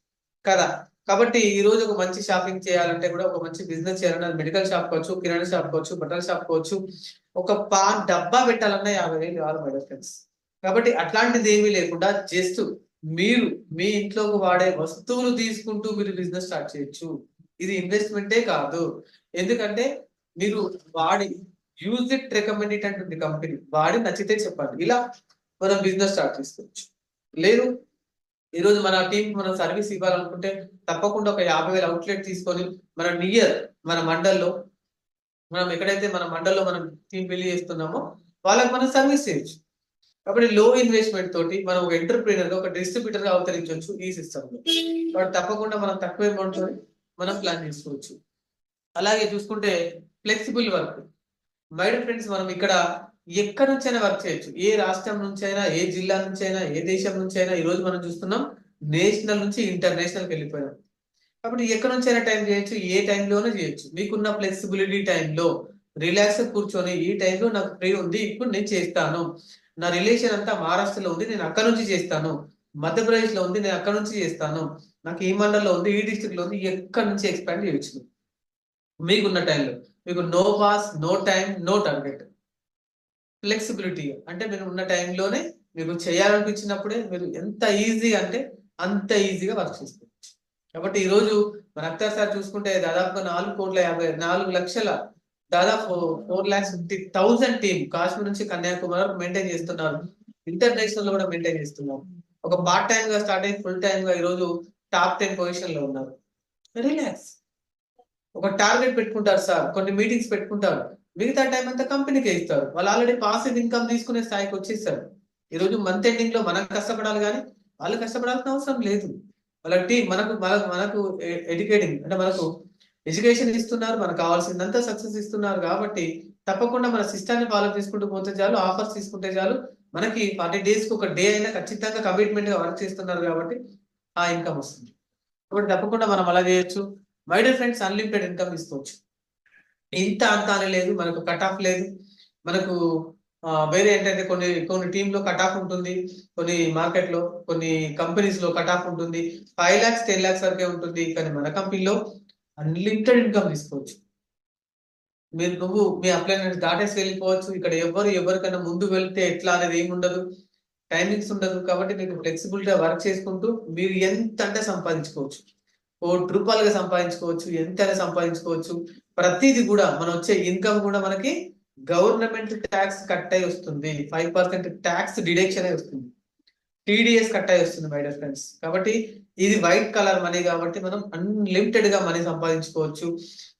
కదా. కాబట్టి ఈ రోజు ఒక మంచి షాపింగ్ చేయాలంటే కూడా, ఒక మంచి బిజినెస్ చేయాలంటే, అది మెడికల్ షాప్ కావచ్చు, కిరాణా షాప్ కావచ్చు, బట్టల షాప్ కావచ్చు, ఒక డబ్బా పెట్టాలన్నా 50,000 కావాలి మై ఫ్రెండ్స్. కాబట్టి అట్లాంటిది ఏమీ లేకుండా జస్ట్ మీరు మీ ఇంట్లోకి వాడే వస్తువులు తీసుకుంటూ మీరు బిజినెస్ స్టార్ట్ చేయొచ్చు. ఇది ఇన్వెస్ట్మెంటే కాదు. ఎందుకంటే మీరు వాడి యూజ్ ఇట్, రికమెండ్ ఇట్ అంటుంది కంపెనీ. వాడి నచ్చితే చెప్పండి, ఇలా మనం బిజినెస్ స్టార్ట్ చేసుకోవచ్చు. లేదు, ఈరోజు మన టీం మనం సర్వీస్ ఇవ్వాలనుకుంటే తప్పకుండా ఒక 50,000 అవుట్లెట్ తీసుకొని మన మండల్లో, మన మండల్లో మనం టీం బిల్డ్ చేస్తున్నామో వాళ్ళకి మనం సర్వీస్ చేయొచ్చు. కాబట్టి లో ఇన్వెస్ట్మెంట్ తోటి మనం ఒక ఎంటర్ప్రీనర్ గా, ఒక డిస్ట్రిబ్యూటర్ గా అవతరించవచ్చు ఈ సిస్టమ్ లో. కాబట్టి తప్పకుండా మనం తక్కువ అమౌంట్ మనం ప్లాన్ చేసుకోవచ్చు. అలాగే చూసుకుంటే flexible work. My dear friends, మనం ఇక్కడ ఎక్కడి నుంచైనా వర్క్ చేయొచ్చు. ఏ రాష్ట్రం నుంచైనా, ఏ జిల్లా నుంచైనా, ఏ దేశం నుంచైనా. ఈ రోజు మనం చూస్తున్నాం నేషనల్ నుంచి ఇంటర్నేషనల్కి వెళ్ళిపోయాం. కాబట్టి ఎక్కడి నుంచైనా టైం చేయొచ్చు, ఏ టైంలోనే చేయొచ్చు. మీకున్న ఫ్లెక్సిబిలిటీ టైంలో రిలాక్స్ కూర్చొని, ఈ టైంలో నాకు ఫ్రీ ఉంది, ఇప్పుడు నేను చేస్తాను. నా రిలేషన్ అంతా మహారాష్ట్రలో ఉంది, నేను అక్కడ నుంచి చేస్తాను. మధ్యప్రదేశ్లో ఉంది, నేను అక్కడ నుంచి చేస్తాను. నాకు ఈ మండలంలో ఉంది, ఈ డిస్ట్రిక్ట్ లో ఉంది, ఎక్కడి నుంచి ఎక్స్పాండ్ చేయొచ్చు మీకున్న టైంలో. మీకు no boss, no time, no target. Flexibility అంటే మీరు ఉన్న టైంలోనే మీకు చేయాలనిపించినప్పుడే మీరు ఎంత ఈజీ అంటే అంత ఈజీగా వర్క్ చేసుకోవచ్చు. కాబట్టి ఈ రోజు మన అఖ్తర్ సార్ చూసుకుంటే దాదాపుగా 4,50,4,00,000 దాదాపు 4,50,000 టీం కాశ్మీర్ నుంచి కన్యాకుమారి వరకు మెయింటైన్ చేస్తున్నారు. ఇంటర్నేషనల్ లో కూడా మెయింటైన్ చేస్తున్నారు. ఒక పార్ట్ టైం గా స్టార్ట్ అయ్యి ఫుల్ టైం గా ఈ రోజు టాప్ 10 పొజిషన్ లో ఉన్నారు. రిలాక్స్. ఒక టార్గెట్ పెట్టుకుంటారు సార్, కొన్ని మీటింగ్స్ పెట్టుకుంటారు, మిగతా టైం అంతా కంపెనీకే ఇస్తారు. వాళ్ళు ఆల్రెడీ పాసివ్ ఇన్కమ్ తీసుకునే స్థాయికి వచ్చేసారు. ఈ రోజు మంత్ ఎండింగ్ లో మనం కష్టపడాలి కానీ వాళ్ళు కష్టపడాల్సిన అవసరం లేదు. వాళ్ళ టీం మనకు మనకు మనకు ఎడ్యుకేటింగ్ అంటే మనకు ఎడ్యుకేషన్ ఇస్తున్నారు, మనకు కావాల్సిందంతా సక్సెస్ ఇస్తున్నారు. కాబట్టి తప్పకుండా మన సిస్టాన్ని ఫాలో చేసుకుంటూ పోతే చాలు, ఆఫర్స్ తీసుకుంటే చాలు. మనకి 40 days కి ఒక డే అయినా ఖచ్చితంగా కమిట్మెంట్ గా వర్క్ చేస్తున్నారు కాబట్టి ఆ ఇన్కమ్ వస్తుంది. కాబట్టి తప్పకుండా మనం అలా చేయొచ్చు. My dear friends, unlimited income తీసుకోవచ్చు. ఇంత అంత అని లేదు, మనకు కట్ ఆఫ్ లేదు. మనకు వేరే ఏంటంటే కొన్ని కొన్ని టీంలో కట్ ఆఫ్ ఉంటుంది, కొన్ని మార్కెట్ లో, కొన్ని కంపెనీస్ లో కట్ ఆఫ్ ఉంటుంది. 5 lakhs 10 lakhs వరకే ఉంటుంది. కానీ మన కంపెనీలో అన్లిమిటెడ్ ఇన్కమ్ తీసుకోవచ్చు. నువ్వు మీ అప్లై దాటేసి వెళ్ళిపోవచ్చు. ఇక్కడ ఎవరికైనా ముందు వెళ్తే ఎట్లా అనేది ఏమి ఉండదు, టైమింగ్స్ ఉండదు. కాబట్టి మీకు ఫ్లెక్సిబిలిటీగా వర్క్ చేసుకుంటూ మీరు ఎంత అంటే సంపాదించుకోవచ్చు. ₹1,00,000 సంపాదించుకోవచ్చు, ఎంతైనా సంపాదించుకోవచ్చు. ప్రతిది కూడా మనం వచ్చే ఇన్కమ్ కూడా మనకి గవర్నమెంట్ ట్యాక్స్ కట్ అయి వస్తుంది. 5% ట్యాక్స్ డిడక్షన్ అయి వస్తుంది. టీడీఎస్ కట్ అయి వస్తుంది మై డియర్ ఫ్రెండ్స్. కాబట్టి ఇది వైట్ కలర్ మనీ కాబట్టి మనం అన్లిమిటెడ్ గా మనీ సంపాదించుకోవచ్చు.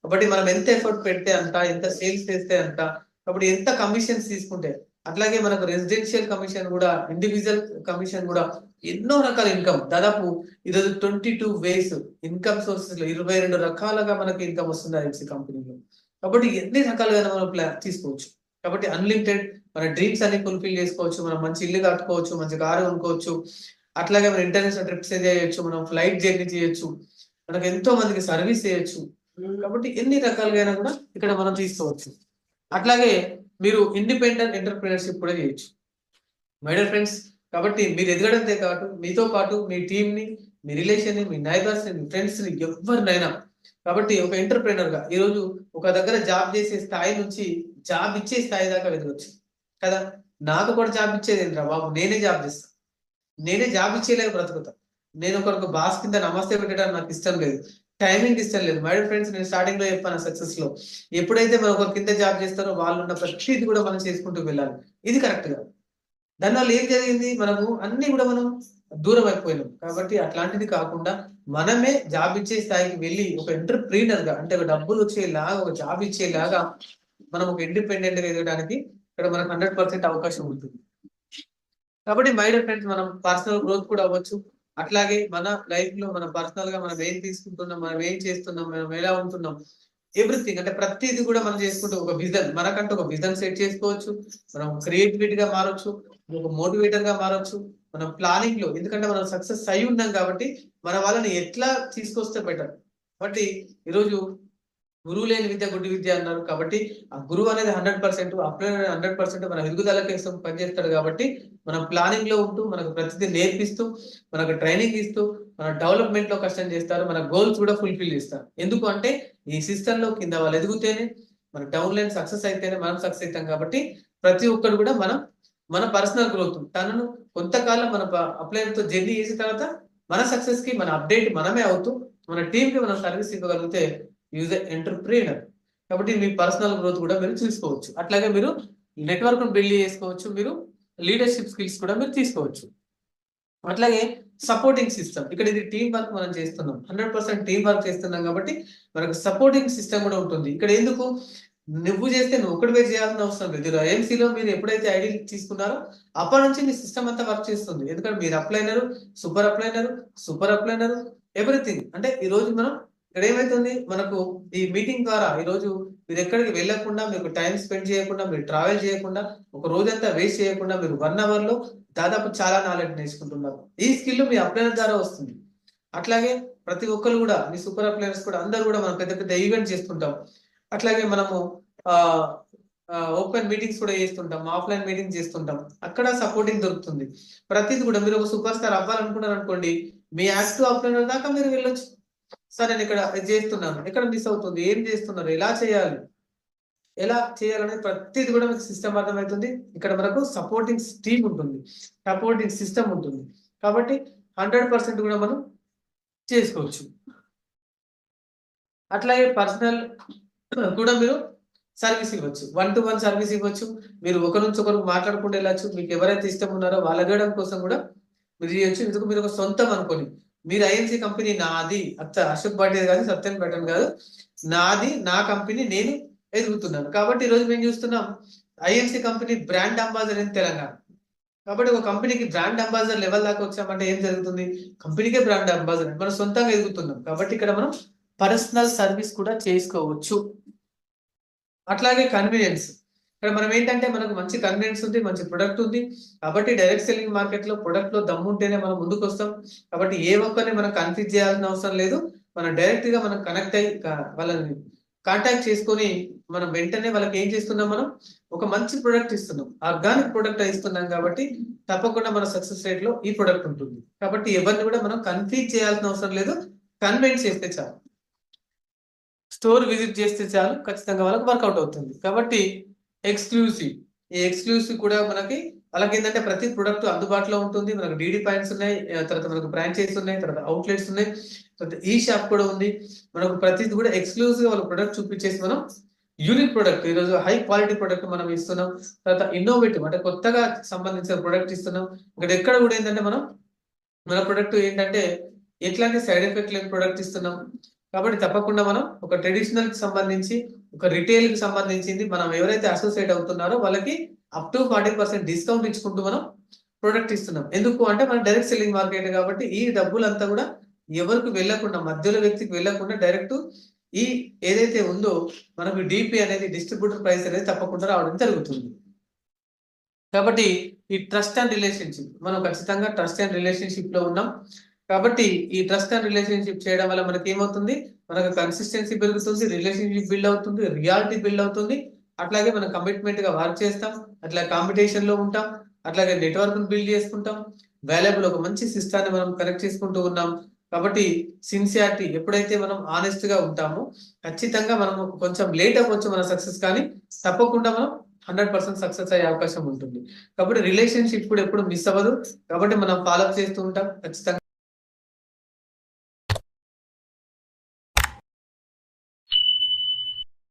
కాబట్టి మనం ఎంత ఎఫర్ట్ పెడితే అంత, ఎంత సేల్స్ చేస్తే అంత. కాబట్టి ఎంత కమిషన్స్ తీసుకుంటే, అట్లాగే మనకు రెసిడెన్షియల్ కమిషన్ కూడా, ఇండివిజువల్ కమిషన్ కూడా, ఎన్నో రకాల ఇన్కమ్. దాదాపు ఈరోజు 22 వేస్ ఇన్కమ్ సోర్సెస్ లో 22 రకాలుగా మనకి ఇన్కమ్ వస్తుంది ఐఎఫ్సి కంపెనీలో. కాబట్టి ఎన్ని రకాలుగా మనం తీసుకోవచ్చు. కాబట్టి అన్లిమిటెడ్ మన డ్రీమ్స్ అన్ని ఫుల్ఫిల్ చేసుకోవచ్చు. మనం మంచి ఇల్లు కట్టుకోవచ్చు, మంచి కారు కొనుక్కోవచ్చు. అట్లాగే మనం ఇంటర్నేషనల్ ట్రిప్స్ చేయొచ్చు, మనం ఫ్లైట్ జర్నీ చేయొచ్చు, మనకు ఎంతో మందికి సర్వీస్ చేయొచ్చు. కాబట్టి ఎన్ని రకాలుగా కూడా ఇక్కడ మనం తీసుకోవచ్చు. అట్లాగే మీరు ఇండిపెండెంట్ ఎంటర్ప్రినర్షిప్ కూడా చేయొచ్చు మై డియర్ ఫ్రెండ్స్. కాబట్టి మీరు ఎదగడంతో కాదు, మీతో పాటు మీ టీం ని, మీ రిలేషన్ ని, మీ నైబర్స్ ని, మీ ఫ్రెండ్స్ ని, ఎవరినైనా. కాబట్టి ఒక ఎంటర్ప్రినర్ గా ఈ రోజు ఒక దగ్గర జాబ్ చేసే స్థాయి నుంచి జాబ్ ఇచ్చే స్థాయి దాకా ఎదగొచ్చు కదా. నాకు కూడా జాబ్ ఇచ్చేది ఏంట్రా బాబు, నేనే జాబ్ చేస్తాను, నేనే జాబ్ ఇచ్చేలాగా బ్రతుకుతా. నేను ఒకరికి బాస్ కింద నమస్తే పెట్టడానికి నాకు ఇష్టం లేదు, టైమింగ్ ఇష్టం లేదు. మై ఫ్రెండ్స్, నేను స్టార్టింగ్ లో చెప్పాను సక్సెస్ లో, ఎప్పుడైతే మనం ఒకరి కింద జాబ్ చేస్తారో వాళ్ళు ఉన్న ప్రతిదీ కూడా మనం చేసుకుంటూ వెళ్ళాలి. ఇది కరెక్ట్ గా. దానివల్ల ఏం జరిగింది, మనము అన్ని కూడా మనం దూరం అయిపోయినాం. కాబట్టి అట్లాంటిది కాకుండా మనమే జాబ్ ఇచ్చే స్థాయికి వెళ్ళి ఒక ఎంటర్ప్రీనర్ గా, అంటే ఒక డబ్బులు వచ్చేలాగా, ఒక జాబ్ ఇచ్చేలాగా మనం ఒక ఇండిపెండెంట్ గా ఎదగడానికి ఇక్కడ మనకు 100% అవకాశం ఉంటుంది. కాబట్టి మై డియర్ ఫ్రెండ్స్, మనం పర్సనల్ గ్రోత్ కూడా అవ్వచ్చు. అట్లాగే మన లైఫ్ లో మనం పర్సనల్ గా మనం ఏం తీసుకుంటున్నాం, మనం ఏం చేస్తున్నాం, మనం ఎలా ఉంటున్నాం, ఎవ్రీథింగ్ అంటే ప్రతిదీ కూడా మనం చేసుకుంటూ ఒక విజన్, మనకంటూ ఒక విజన్ సెట్ చేసుకోవచ్చు. మనం క్రియేటివిటీ గా మారొచ్చు, ఒక మోటివేటర్ గా మారొచ్చు. మనం ప్లానింగ్ లో, ఎందుకంటే మనం సక్సెస్ అయి ఉన్నాం కాబట్టి మన వాళ్ళని ఎట్లా తీసుకొస్తే బెటర్. కాబట్టి ఈరోజు గురువు లేని విద్య గుడ్డి విద్య అన్నారు. కాబట్టి ఆ గురువు అనేది 100%, అప్లై 100% మన ఎదుగుదల కోసం పనిచేస్తాడు. కాబట్టి మనం ప్లానింగ్ లో ఉంటూ, మనకు ప్రతిదీ నేర్పిస్తూ, మనకు ట్రైనింగ్ ఇస్తూ, మన డెవలప్మెంట్ లో కష్టం చేస్తారు, మన గోల్స్ కూడా ఫుల్ఫిల్ చేస్తారు. ఎందుకు అంటే ఈ సిస్టమ్ లో కింద వాళ్ళు ఎదుగుతేనే, మన డౌన్ లైన్ సక్సెస్ అయితేనే మనం సక్సెస్ అవుతాం. కాబట్టి ప్రతి ఒక్కరు కూడా మన పర్సనల్ గ్రోత్ తనను కొంతకాలం మన అప్లైన్ తో జర్నీ చేసిన తర్వాత మన సక్సెస్ కి మన అప్డేట్ మనమే అవుతూ, మన టీం కి మనం సర్వీస్ ఇవ్వగలిగితే యూజ్ ఎంటర్ప్రీనర్. కాబట్టి మీ పర్సనల్ గ్రోత్ కూడా మీరు చూసుకోవచ్చు. అట్లాగే మీరు నెట్వర్క్ బిల్డ్ చేసుకోవచ్చు, మీరు లీడర్షిప్ స్కిల్స్ కూడా మీరు తీసుకోవచ్చు. అట్లాగే సపోర్టింగ్ సిస్టమ్, ఇక్కడ ఇది టీం వర్క్ మనం చేస్తున్నాం, 100% టీం వర్క్ చేస్తున్నాం. కాబట్టి మనకు సపోర్టింగ్ సిస్టమ్ కూడా ఉంటుంది. ఇక్కడ ఎందుకు నువ్వు చేస్తే నువ్వు ఒకటి వేరు చేయాల్సిన అవసరం లేదు. ఐఎంసీలో మీరు ఎప్పుడైతే ఐడి తీసుకున్నారో అప్పటి నుంచి మీ సిస్టమ్ అంతా వర్క్ చేస్తుంది. ఎందుకంటే మీరు అప్లైనరు, సూపర్ అప్లైనరు, ఎవ్రీథింగ్. అంటే ఈ రోజు మనం ఇక్కడ ఏమైతుంది మనకు ఈ మీటింగ్ ద్వారా ఈ రోజు మీరు ఎక్కడికి వెళ్ళకుండా, మీకు టైం స్పెండ్ చేయకుండా, మీరు ట్రావెల్ చేయకుండా, ఒక రోజంతా వేస్ట్ చేయకుండా మీరు 1 అవర్ లో దాదాపు చాలా నాలెడ్జ్ నేర్చుకుంటున్నారు. ఈ స్కిల్ మీ అప్లైనర్ ద్వారా వస్తుంది. అట్లాగే ప్రతి ఒక్కరు కూడా మీ సూపర్ అప్లైనర్స్ కూడా అందరూ కూడా మనం పెద్ద పెద్ద ఈవెంట్ చేస్తుంటాం. అట్లాగే మనము ఓపెన్ మీటింగ్స్ కూడా చేస్తుంటాం, ఆఫ్లైన్ మీటింగ్ చేస్తుంటాం. అక్కడ సపోర్టింగ్ దొరుకుతుంది. ప్రతిది కూడా మీరు ఒక సూపర్ స్టార్ అవ్వాలనుకున్నారు అనుకోండి, మీ యాక్టివ్ అప్లైనర్ దాకా మీరు వెళ్ళొచ్చు. సార్ నేను ఇక్కడ చేస్తున్నాను, ఎక్కడ మిస్ అవుతుంది, ఏం చేస్తున్నారు, ఎలా చేయాలనేది ప్రతిది కూడా మీకు సిస్టమ్ అర్థమవుతుంది. ఇక్కడ మనకు సపోర్టింగ్ టీమ్ ఉంటుంది, సపోర్టింగ్ సిస్టమ్ ఉంటుంది. కాబట్టి 100% కూడా మనం చేసుకోవచ్చు. అట్లాగే పర్సనల్ కూడా మీరు సర్వీస్ ఇవ్వచ్చు, 1-to-1 సర్వీస్ ఇవ్వచ్చు. మీరు ఒకరి నుంచి ఒకరికి మాట్లాడుకుంటూ వెళ్ళచ్చు. మీకు ఎవరైతే ఇష్టం ఉన్నారో వాళ్ళ గడడం కోసం కూడా మీరు చేయొచ్చు. ఎందుకు మీరు ఒక సొంతం అనుకోని, మీరు ఐఎన్సీ కంపెనీ నాది, అశోక్ భాటియా కాదు, సత్యన్ పటన్ కాదు, నాది, నా కంపెనీ, నేను ఎదుగుతున్నాను. కాబట్టి ఈ రోజు మేము చూస్తున్నాం INC company brand ambassador in Telangana. కాబట్టి ఒక కంపెనీకి బ్రాండ్ అంబాసిడర్ లెవెల్ దాకా వచ్చామంటే ఏం జరుగుతుంది, కంపెనీకే బ్రాండ్ అంబాసిడర్, మనం సొంతంగా ఎదుగుతున్నాం. కాబట్టి ఇక్కడ మనం పర్సనల్ సర్వీస్ కూడా చేసుకోవచ్చు. అట్లాగే కన్వీనియన్స్, ఇక్కడ మనం ఏంటంటే మనకు మంచి కన్వీనియన్స్ ఉంది, మంచి ప్రొడక్ట్ ఉంది. కాబట్టి డైరెక్ట్ సెల్లింగ్ మార్కెట్ లో ప్రొడక్ట్ లో దమ్ము ఉంటేనే మనం ముందుకు వస్తాం. కాబట్టి ఏ ఒక్కరిని మనం కన్ఫ్యూజ్ చేయాల్సిన అవసరం లేదు. మనం డైరెక్ట్ గా మనం కనెక్ట్ అయ్యి వాళ్ళని కాంటాక్ట్ చేసుకొని మనం వెంటనే వాళ్ళకి ఏం చేస్తున్నాం, మనం ఒక మంచి ప్రొడక్ట్ ఇస్తున్నాం, ఆర్గానిక్ ప్రొడక్ట్ ఇస్తున్నాం. కాబట్టి తప్పకుండా మన సక్సెస్ రేట్ లో ఈ ప్రొడక్ట్ ఉంటుంది. కాబట్టి ఎవరిని కూడా మనం కన్ఫ్యూజ్ చేయాల్సిన అవసరం లేదు, కన్విన్స్ చేస్తే చాలు, స్టోర్ విజిట్ చేస్తే చాలు, ఖచ్చితంగా వాళ్ళకి వర్కౌట్ అవుతుంది. కాబట్టి ఎక్స్క్లూసివ్, ఈ ఎక్స్క్లూసివ్ కూడా మనకి వాళ్ళకి ఏంటంటే ప్రతి ప్రొడక్ట్ అందుబాటులో ఉంటుంది. మనకు డీడీ పాయింట్స్ ఉన్నాయి, తర్వాత మనకు బ్రాంచెస్ ఉన్నాయి, తర్వాత అవుట్లెట్స్ ఉన్నాయి, తర్వాత ఈ షాప్ కూడా ఉంది. మనకు ప్రతిది కూడా ఎక్స్క్లూసివ్ వాళ్ళ ప్రొడక్ట్ చూపించేసి మనం యూనిక్ ప్రొడక్ట్, ఈరోజు హై క్వాలిటీ ప్రొడక్ట్ మనం ఇస్తున్నాం. తర్వాత ఇన్నోవేటివ్ అంటే కొత్తగా సంబంధించిన ప్రొడక్ట్ ఇస్తున్నాం. ఇక్కడ ఎక్కడ కూడా ఏంటంటే మనం మన ప్రొడక్ట్ ఏంటంటే ఎట్లాంటి సైడ్ ఎఫెక్ట్ లేని ప్రొడక్ట్ ఇస్తున్నాం. కాబట్టి తప్పకుండా మనం ఒక ట్రెడిషనల్ కి సంబంధించి, ఒక రిటైల్ కి సంబంధించింది మనం ఎవరైతే అసోసియేట్ అవుతున్నారో వాళ్ళకి అప్ టు 40% డిస్కౌంట్ ఇచ్చుకుంటూ మనం ప్రొడక్ట్ ఇస్తున్నాం. ఎందుకు అంటే మన డైరెక్ట్ సెల్లింగ్ మార్కెట్ కాబట్టి ఈ డబ్బులంతా కూడా ఎవరికి వెళ్ళకుండా, మధ్యలో వ్యక్తికి వెళ్ళకుండా డైరెక్ట్ ఈ ఏదైతే ఉందో మనకు డిపి అనేది, డిస్ట్రిబ్యూటర్ ప్రైస్ అనేది తప్పకుండా రావడం జరుగుతుంది. కాబట్టి ఈ ట్రస్ట్ అండ్ రిలేషన్షిప్, మనం ఖచ్చితంగా ట్రస్ట్ అండ్ రిలేషన్షిప్ లో ఉన్నాం. కాబట్టి ఈ ట్రస్ట్ అండ్ రిలేషన్షిప్ చేయడం వల్ల మనకి ఏమవుతుంది, మనకు కన్సిస్టెన్సీ పెరుగుతుంది, రిలేషన్షిప్ బిల్డ్ అవుతుంది, రియాలిటీ బిల్డ్ అవుతుంది. అట్లాగే మనం కమిట్మెంట్ గా వర్క్ చేస్తాం, అట్లా కాంపిటీషన్ లో ఉంటాం, అట్లాగే నెట్వర్క్ బిల్డ్ చేసుకుంటాం, వాల్యుబుల్ ఒక మంచి సిస్టాన్ని మనం కనెక్ట్ చేసుకుంటూ ఉన్నాం. కాబట్టి సిన్సియారిటీ, ఎప్పుడైతే మనం ఆనెస్ట్ గా ఉంటామో ఖచ్చితంగా మనం కొంచెం లేట్ అవ్వచ్చు మన సక్సెస్, కానీ తప్పకుండా మనం 100% సక్సెస్ అయ్యే అవకాశం ఉంటుంది. కాబట్టి రిలేషన్షిప్ కూడా ఎప్పుడు మిస్ అవ్వదు. కాబట్టి మనం ఫాలో అప్ చేస్తూ ఉంటాం ఖచ్చితంగా.